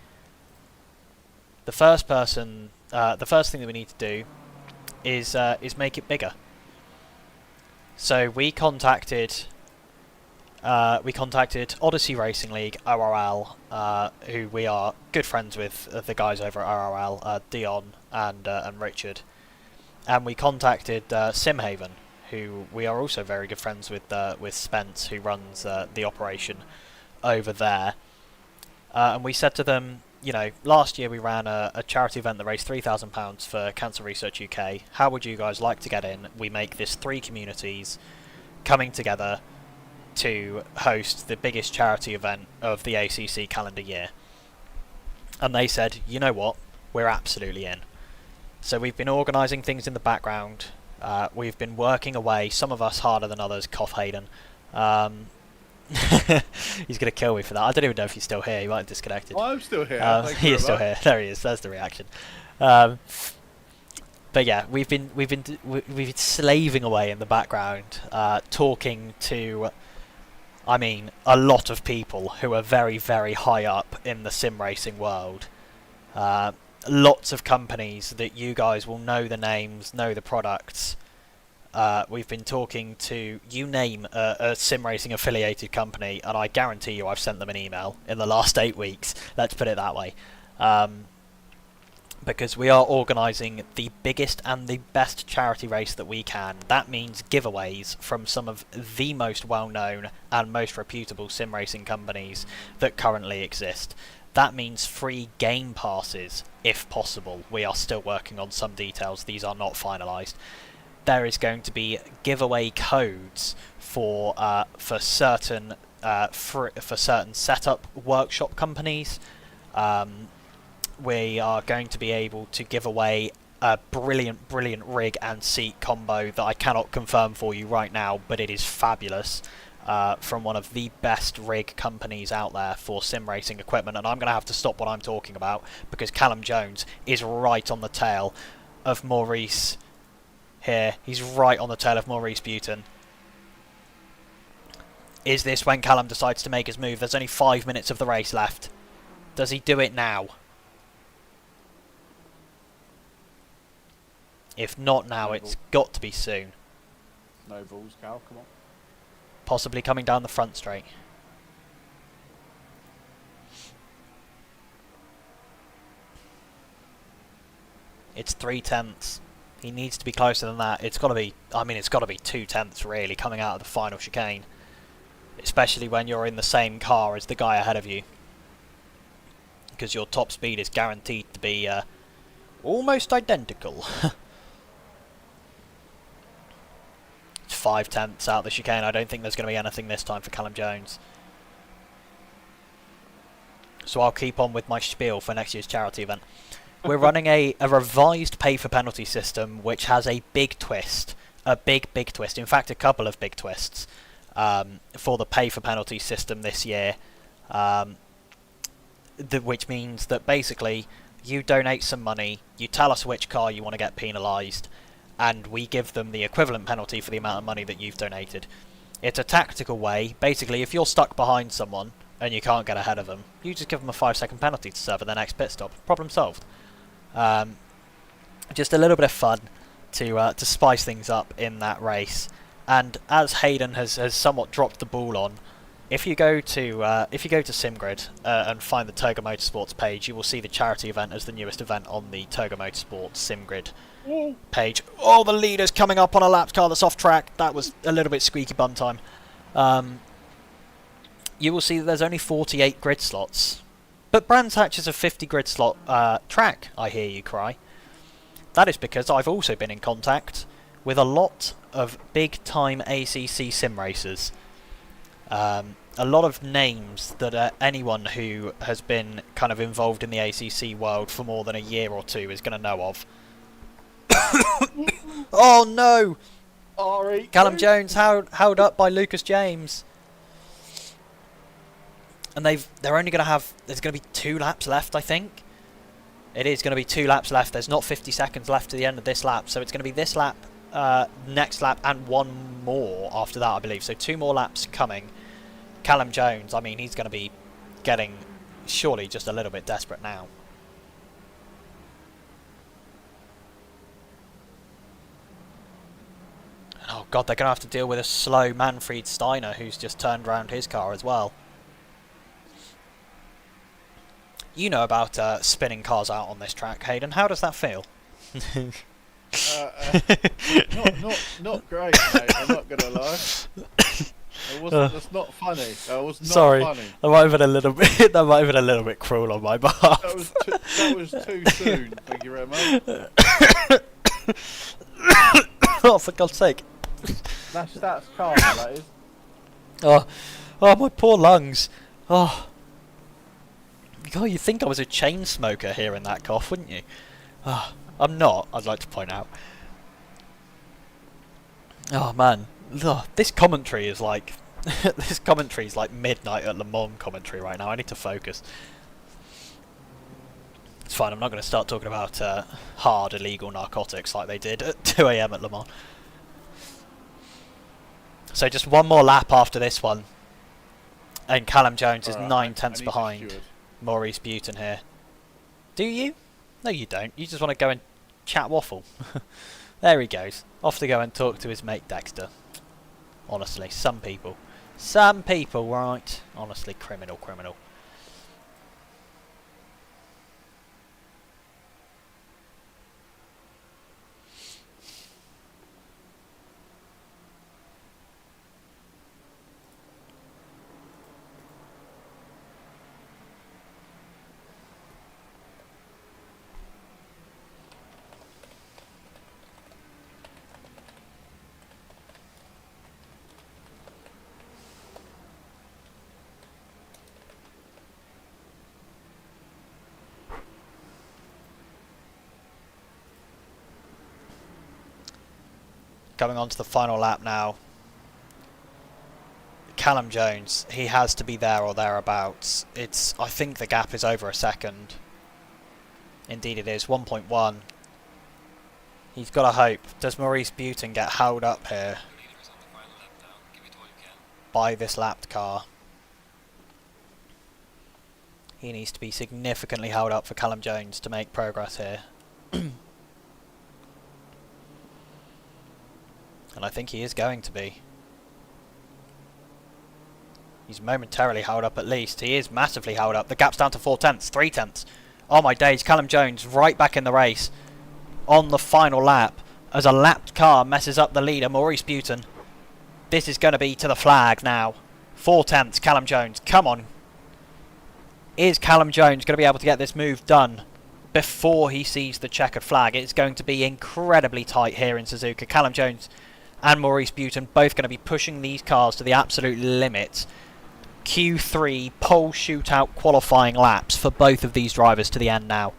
Speaker 1: the first thing that we need to do is make it bigger. So we contacted Odyssey Racing League, ORL, who we are good friends with, the guys over at ORL, Dion and Richard, and we contacted Simhaven, who we are also very good friends with Spence, who runs the operation over there. And we said to them, you know, last year we ran a charity event that raised £3,000 for Cancer Research UK. How would you guys like to get in? We make this 3 communities coming together to host the biggest charity event of the ACC calendar year. And they said, you know what, we're absolutely in. So we've been organising things in the background. We've been working away, some of us harder than others, cough Hayden. He's going to kill me for that. I don't even know if he's still here. He might have disconnected.
Speaker 2: Oh, I'm still here.
Speaker 1: He is still here. There he is. There's the reaction. But yeah, we've been slaving away in the background, talking to, I mean, a lot of people who are very, very high up in the sim racing world. Lots of companies that you guys will know the names, know the products. We've been talking to, you name a sim racing affiliated company, and I guarantee you I've sent them an email in the last 8 weeks. Let's put it that way. Because we are organising the biggest and the best charity race that we can. That means giveaways from some of the most well-known and most reputable sim racing companies that currently exist. That means free game passes, if possible. We are still working on some details. These are not finalised. There is going to be giveaway codes for certain setup workshop companies. We are going to be able to give away a brilliant rig and seat combo that I cannot confirm for you right now, but it is fabulous, from one of the best rig companies out there for sim racing equipment. And I'm going to have to stop what I'm talking about because Callum Jones is right on the tail of Maurice here. He's right on the tail of Maurice Buton. Is this when Callum decides to make his move? There's only 5 minutes of the race left. Does he do it now? If not now, it's got to be soon.
Speaker 2: No balls, Cal, come on.
Speaker 1: Possibly coming down the front straight. It's 3/10. He needs to be closer than that. It's got to be, I mean, it's got to be 2/10 really coming out of the final chicane. Especially when you're in the same car as the guy ahead of you. Because your top speed is guaranteed to be almost identical. It's 5/10 out of the chicane. I don't think there's going to be anything this time for Callum Jones. So I'll keep on with my spiel for next year's charity event. We're running a revised pay-for-penalty system which has a big twist. A big twist. In fact, a couple of big twists for the pay-for-penalty system this year. Which means that basically you donate some money, you tell us which car you want to get penalised, and we give them the equivalent penalty for the amount of money that you've donated. It's a tactical way. Basically, if you're stuck behind someone and you can't get ahead of them, you just give them a 5-second penalty to serve at their next pit stop. Problem solved. Just a little bit of fun to spice things up in that race. And as Hayden has somewhat dropped the ball on, if you go to SimGrid and find the Toga Motorsports page, you will see the charity event as the newest event on the Toga Motorsports SimGrid page. Oh, the leader's coming up on a lapped car that's off track. That was a little bit squeaky bum time. You will see that there's only 48 grid slots. But Brands Hatch is a 50 grid slot track, I hear you cry. That is because I've also been in contact with a lot of big-time ACC sim racers. A lot of names that anyone who has been kind of involved in the ACC world for more than a year or two is going to know of. Oh no! Callum Jones held up by Lucas James. And they're only going to have, there's going to be 2 laps left, I think. It is going to be 2 laps left. There's not 50 seconds left to the end of this lap. So it's going to be this lap, next lap, and 1 more after that, I believe. So 2 more laps coming. Callum Jones, I mean, he's going to be getting surely just a little bit desperate now. Oh god, they're going to have to deal with a slow Manfred Steiner who's just turned around his car as well. You know about spinning cars out on this track, Hayden. How does that feel?
Speaker 2: Not great, mate. I'm not gonna lie. That's not funny. That was not
Speaker 1: sorry,
Speaker 2: funny.
Speaker 1: That might have been a little bit. That might have been a little bit cruel on my behalf.
Speaker 2: That was too soon. Thank you very much.
Speaker 1: Oh, for God's sake!
Speaker 2: That's karma, that is.
Speaker 1: Oh, oh, my poor lungs. Oh, God, you'd think I was a chain smoker hearing that cough, wouldn't you? Oh, I'm not, I'd like to point out. Oh, man. Ugh, this commentary is like... this commentary is like midnight at Le Mans commentary right now. I need to focus. It's fine, I'm not going to start talking about hard illegal narcotics like they did at 2 AM at Le Mans. So just one more lap after this one. And Callum Jones is 9 tenths behind Maurice Buton here. Do you? No, you don't. You just want to go and chat waffle. There he goes. Off to go and talk to his mate Dexter. Honestly, some people. Some people, right? Honestly, criminal. Coming on to the final lap now. Callum Jones, he has to be there or thereabouts. I think the gap is over a second. Indeed it is, 1.1. He's got to hope. Does Maurice Buton get held up here by this lapped car? He needs to be significantly held up for Callum Jones to make progress here. And I think he is going to be. He's momentarily held up at least. He is massively held up. The gap's down to 4 tenths, 3 tenths. Oh my days, Callum Jones right back in the race on the final lap as a lapped car messes up the leader, Maurice Buton. This is going to be to the flag now. 4 tenths, Callum Jones. Come on. Is Callum Jones going to be able to get this move done before he sees the checkered flag? It's going to be incredibly tight here in Suzuka. Callum Jones and Maurice Buton both going to be pushing these cars to the absolute limit. Q3 pole shootout qualifying laps for both of these drivers to the end now.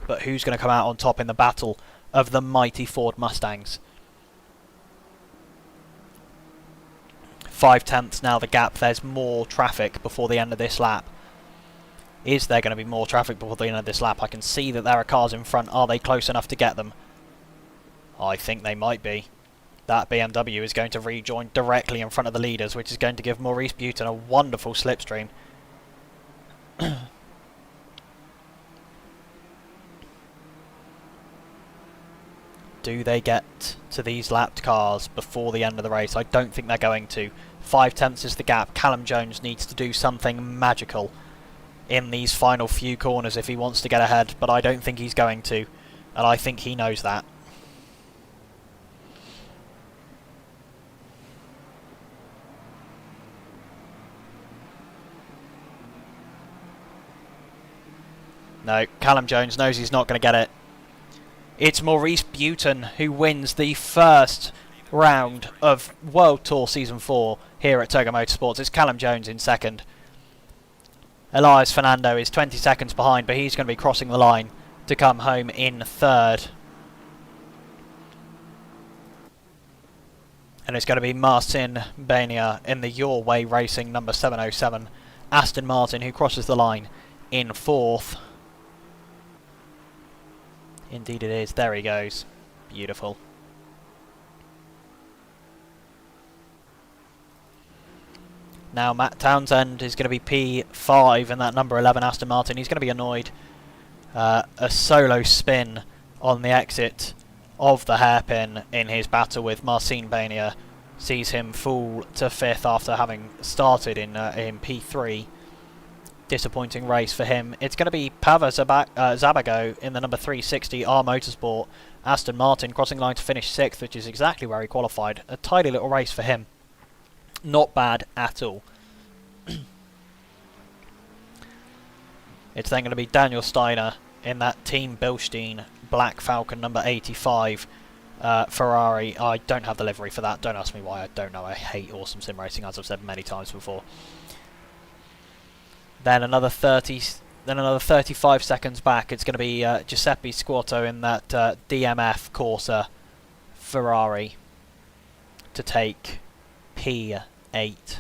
Speaker 1: But who's going to come out on top in the battle of the mighty Ford Mustangs? 5 tenths now the gap. There's more traffic before the end of this lap. Is there going to be more traffic before the end of this lap? I can see that there are cars in front. Are they close enough to get them? I think they might be. That BMW is going to rejoin directly in front of the leaders, which is going to give Maurice Buton a wonderful slipstream. Do they get to these lapped cars before the end of the race? I don't think they're going to. 5 tenths is the gap. Callum Jones needs to do something magical in these final few corners if he wants to get ahead, but I don't think he's going to, and I think he knows that. No, Callum Jones knows he's not going to get it. It's Maurice Buton who wins the first round of World Tour Season 4 here at Toga Motorsport. It's Callum Jones in second. Elias Fernando is 20 seconds behind, but he's going to be crossing the line to come home in third. And it's going to be Marcin Bania in the Your Way Racing number 707. Aston Martin who crosses the line in fourth. Indeed it is. There he goes. Beautiful. Now Matt Townsend is going to be P5 in that number 11 Aston Martin. He's going to be annoyed. A solo spin on the exit of the hairpin in his battle with Marcin Bania sees him fall to 5th after having started in P3. Disappointing race for him. It's going to be Pavel Zabago in the number 360 R Motorsport. Aston Martin crossing line to finish 6th, which is exactly where he qualified. A tidy little race for him. Not bad at all. It's then going to be Daniel Steiner in that Team Bilstein Black Falcon number 85 Ferrari. I don't have the livery for that. Don't ask me why. I don't know. I hate awesome sim racing, as I've said many times before. Then another 35 seconds back, it's going to be Giuseppe Squatto in that DMF Corsa Ferrari to take P8.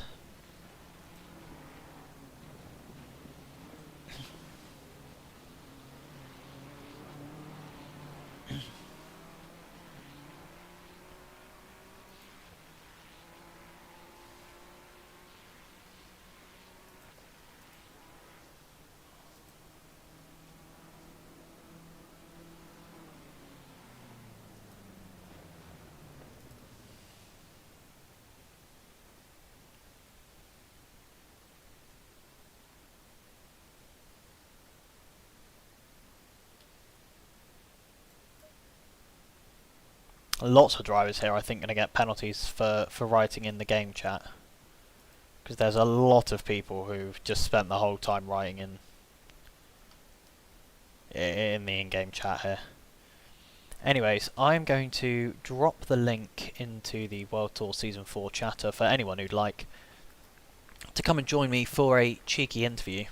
Speaker 1: Lots of drivers here, I think, going to get penalties for writing in the game chat. Because there's a lot of people who've just spent the whole time writing in the in-game chat here. Anyways, I'm going to drop the link into the World Tour Season 4 chatter for anyone who'd like to come and join me for a cheeky interview.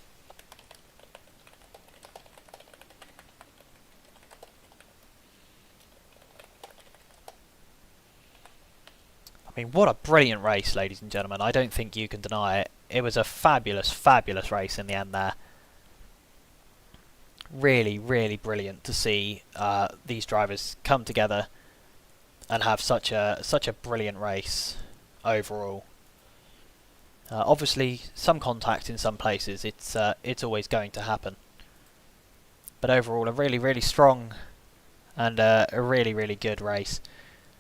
Speaker 1: I mean, what a brilliant race, ladies and gentlemen. I don't think you can deny it. It was a fabulous, fabulous race in the end there. Really, really brilliant to see these drivers come together and have such a brilliant race overall. Obviously, some contact in some places. It's always going to happen. But overall, a really, really strong and a really, really good race.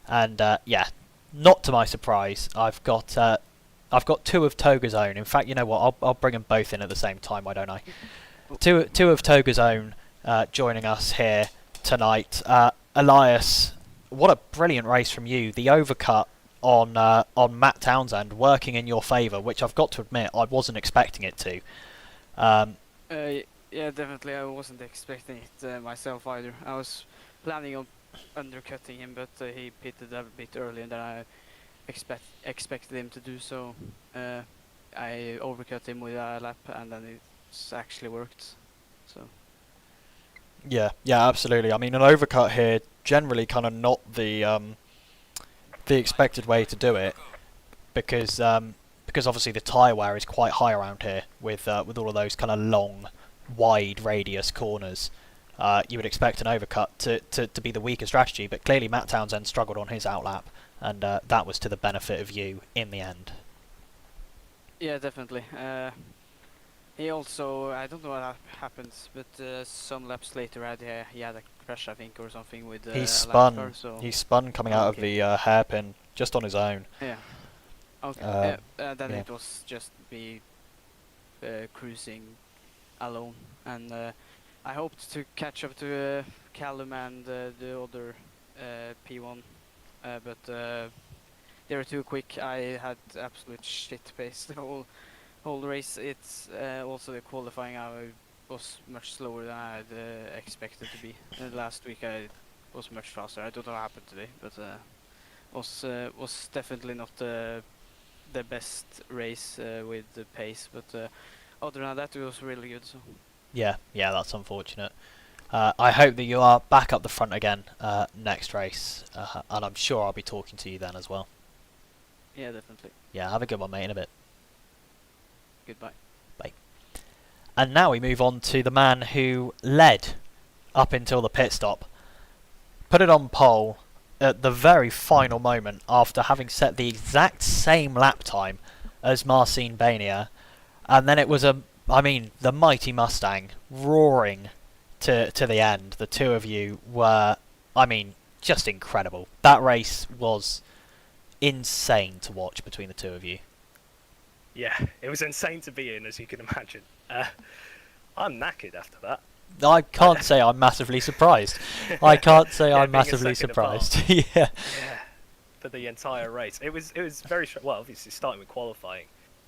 Speaker 1: And yeah. Not to my surprise, I've got two of Toga's own. In fact, you know what? I'll bring them both in at the same time. Why don't I? Two of Toga's own joining us here tonight. Elias, what a brilliant race from you! The overcut on Matt Townsend working in your favour, which I've got to admit I wasn't expecting it to.
Speaker 3: Yeah, definitely. I wasn't expecting it myself either. I was planning on undercutting him, but he pitted a bit earlier than I expected him to do, so I overcut him with a lap, and then it's actually worked. So
Speaker 1: yeah, absolutely. I mean, an overcut here generally kind of not the expected way to do it, because obviously the tyre wear is quite high around here with all of those kind of long, wide radius corners. You would expect an overcut to be the weaker strategy, but clearly Matt Townsend struggled on his outlap, and that was to the benefit of you in the end.
Speaker 3: yeah, definitely. He also, I don't know what happens, but some laps later he had a crash, I think, or something with
Speaker 1: he
Speaker 3: a
Speaker 1: spun.
Speaker 3: lap car, so
Speaker 1: He spun coming out of the hairpin just on his own.
Speaker 3: yeah. Okay. Then
Speaker 1: yeah.
Speaker 3: it was just me cruising alone, and I hoped to catch up to Callum and the other P1, but they were too quick. I had absolute shit pace the whole race. It's also the qualifying. I was much slower than I had expected to be. Last week I was much faster. I don't know what happened today, but was definitely not the best race with the pace. But other than that, it was really good. So.
Speaker 1: Yeah, that's unfortunate. I hope that you are back up the front again next race, and I'm sure I'll be talking to you then as well.
Speaker 3: Yeah, definitely.
Speaker 1: Yeah, have a good one, mate, in a bit.
Speaker 3: Goodbye.
Speaker 1: Bye. And now we move on to the man who led up until the pit stop, put it on pole at the very final moment after having set the exact same lap time as Marcin Bania, and then it was the mighty Mustang roaring to the end. The two of you were, just incredible. That race was insane to watch between the two of you.
Speaker 4: Yeah, it was insane to be in, as you can imagine. I'm knackered after that.
Speaker 1: I can't say I'm massively surprised. I can't say I'm massively surprised. Yeah.
Speaker 4: Yeah, for the entire race. It was very well, obviously starting with qualifying.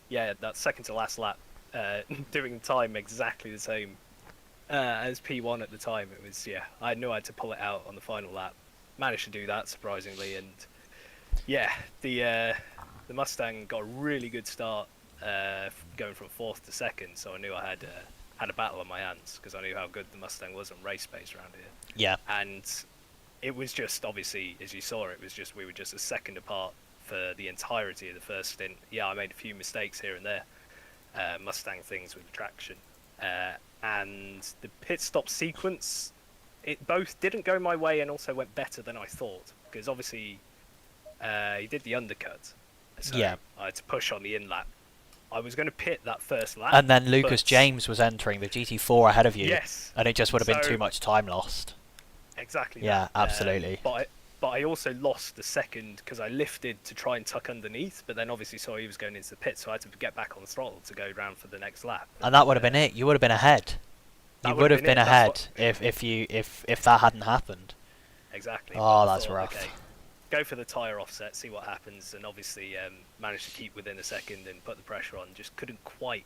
Speaker 4: Yeah, that second to last lap, doing time exactly the same as P1 at the time. It was, I knew I had to pull it out on the final lap. managed to do that surprisingly, and yeah, the Mustang got a really good start, going from fourth to second. So I knew I had a battle on my hands because I knew how good the Mustang was on race pace around here.
Speaker 1: Yeah.
Speaker 4: And it was just, obviously, as you saw, we were just a second apart for the entirety of the first stint. Yeah, I made a few mistakes here and there, Mustang things with traction, and the pit stop sequence, it both didn't go my way and also went better than I thought, because obviously he did the undercut, so
Speaker 1: Yeah.
Speaker 4: I had to push on the in lap. I was going to pit that first lap,
Speaker 1: And then Lucas
Speaker 4: but-
Speaker 1: James was entering the GT4 ahead of you.
Speaker 4: Yes,
Speaker 1: And it just would have been
Speaker 4: So-
Speaker 1: too much time lost.
Speaker 4: exactly.
Speaker 1: Yeah,
Speaker 4: that.
Speaker 1: absolutely.
Speaker 4: But I also lost the second because I lifted to try and tuck underneath, but then obviously saw he was going into the pit, so I had to get back on the throttle to go round for the next lap.
Speaker 1: And that would have been it. You would have been ahead.
Speaker 4: That
Speaker 1: You
Speaker 4: would
Speaker 1: would
Speaker 4: have
Speaker 1: have
Speaker 4: been
Speaker 1: been
Speaker 4: it, that's
Speaker 1: ahead if that hadn't happened.
Speaker 4: Exactly.
Speaker 1: Oh,
Speaker 4: but I
Speaker 1: that's
Speaker 4: thought,
Speaker 1: rough.
Speaker 4: Okay, go for the tyre offset, see what happens, and obviously managed to keep within a second and put the pressure on. Just couldn't quite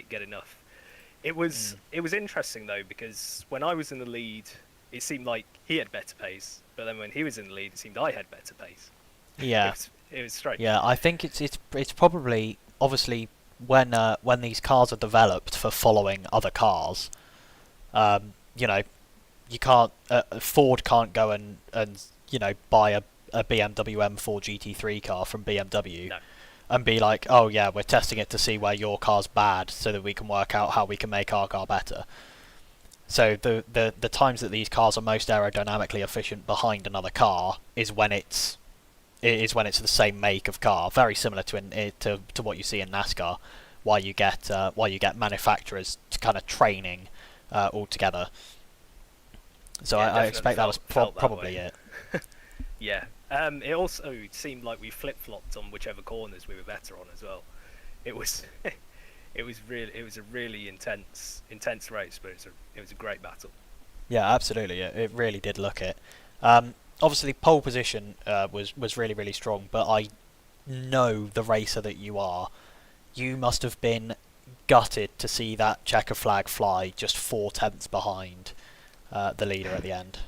Speaker 4: get enough. It was interesting though, because when I was in the lead, it seemed like he had better pace, but then when he was in the lead, it seemed I had better pace.
Speaker 1: Yeah.
Speaker 4: It was strange.
Speaker 1: Yeah, I think it's probably, obviously, when these cars are developed for following other cars, you know, you can't Ford can't go and you know, buy a BMW M4 GT3 car from BMW
Speaker 4: No.
Speaker 1: and be like, oh yeah, we're testing it to see where your car's bad so that we can work out how we can make our car better. So the times that these cars are most aerodynamically efficient behind another car is when it's the same make of car, very similar to what you see in NASCAR, while you get manufacturers to kind of training all together. So
Speaker 4: Yeah,
Speaker 1: I
Speaker 4: definitely
Speaker 1: expect that was
Speaker 4: felt that
Speaker 1: probably
Speaker 4: way.
Speaker 1: it.
Speaker 4: Yeah. It also seemed like we flip-flopped on whichever corners we were better on as well. It was it was a really intense race, but it was a great battle.
Speaker 1: Yeah, absolutely. It really did look it. Obviously, pole position was really, really strong, but I know the racer that you are. You must have been gutted to see that checker flag fly just 4/10 behind the leader at the end.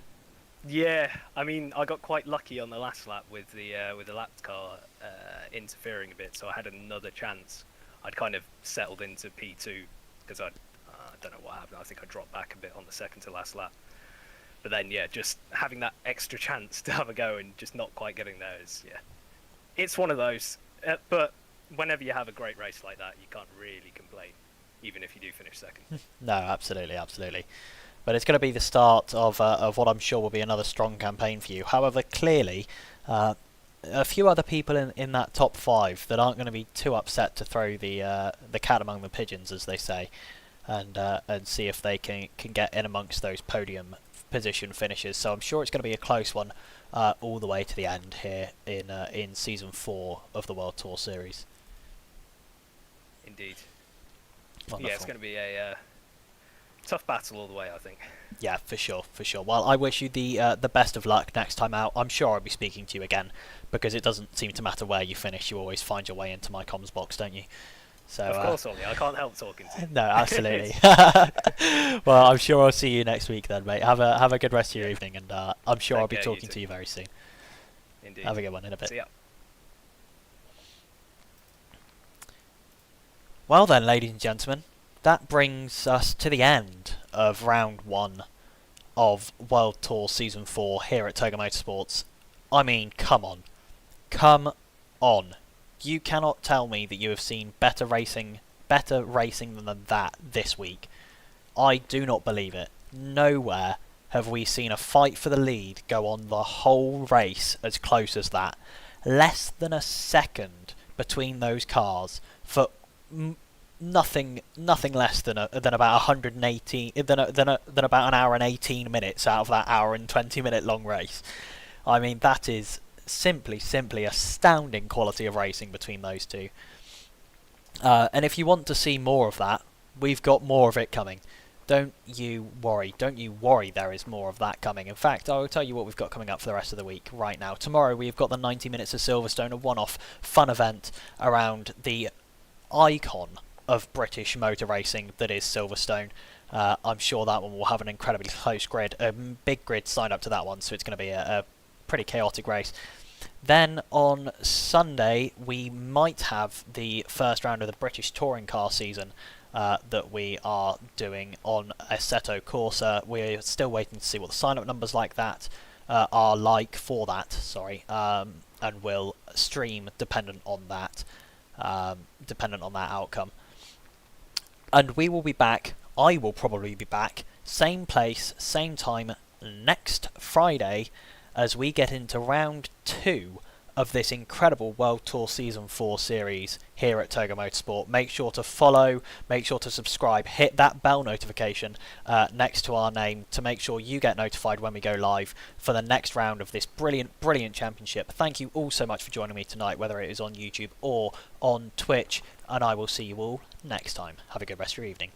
Speaker 4: Yeah, I mean, I got quite lucky on the last lap with the lap car interfering a bit, so I had another chance. I'd kind of settled into P2 because I don't know what happened. I think I dropped back a bit on the second to last lap. But then, yeah, just having that extra chance to have a go and just not quite getting there is, yeah. It's one of those. But whenever you have a great race like that, you can't really complain, even if you do finish second.
Speaker 1: No, absolutely. But it's going to be the start of what I'm sure will be another strong campaign for you. However, clearly, a few other people in that top 5 that aren't going to be too upset to throw the cat among the pigeons, as they say, and see if they can get in amongst those podium position finishes. So I'm sure it's going to be a close one all the way to the end here in season 4 of the World Tour Series.
Speaker 4: Indeed.
Speaker 1: Wonderful.
Speaker 4: Yeah, it's going to be a tough battle all the way, I think.
Speaker 1: Yeah, for sure. Well, I wish you the best of luck next time out. I'm sure I'll be speaking to you again, because it doesn't seem to matter where you finish. You always find your way into my comms box, don't you? So,
Speaker 4: Of course, Ollie. I can't help talking to you.
Speaker 1: No, absolutely. Well, I'm sure I'll see you next week then, mate. Have a good rest of your evening, and I'm sure
Speaker 4: Take
Speaker 1: I'll be
Speaker 4: care, you
Speaker 1: talking
Speaker 4: too.
Speaker 1: to you very soon.
Speaker 4: Indeed.
Speaker 1: Have a good one in a bit.
Speaker 4: See ya.
Speaker 1: Well then, ladies and gentlemen, that brings us to the end of round 1 of World Tour Season 4 here at Toga Motorsports. I mean, come on. You cannot tell me that you have seen better racing than that this week. I do not believe it. Nowhere have we seen a fight for the lead go on the whole race as close as that. Less than a second between those cars for nothing less than about 118 than about an hour and 18 minutes out of that hour and 20 minute long race. I mean, that is simply astounding quality of racing between those two. And if you want to see more of that, we've got more of it coming. Don't you worry, there is more of that coming. In fact, I will tell you what we've got coming up for the rest of the week right now. Tomorrow we've got the 90 Minutes of Silverstone, a one-off fun event around the icon of British motor racing that is Silverstone. I'm sure that one will have an incredibly close grid, a big grid signed up to that one, so it's going to be a pretty chaotic race. Then on Sunday we might have the first round of the British touring car season that we are doing on Assetto Corsa. We're still waiting to see what the sign-up numbers like that are like for that. Sorry, and we'll stream dependent on that outcome. And we will be back. I will probably be back, same place, same time next Friday, as we get into round 2 of this incredible World Tour Season 4 series here at Toga Motorsport. Make sure to follow, make sure to subscribe, hit that bell notification next to our name to make sure you get notified when we go live for the next round of this brilliant, brilliant championship. Thank you all so much for joining me tonight, whether it is on YouTube or on Twitch, and I will see you all next time. Have a good rest of your evening.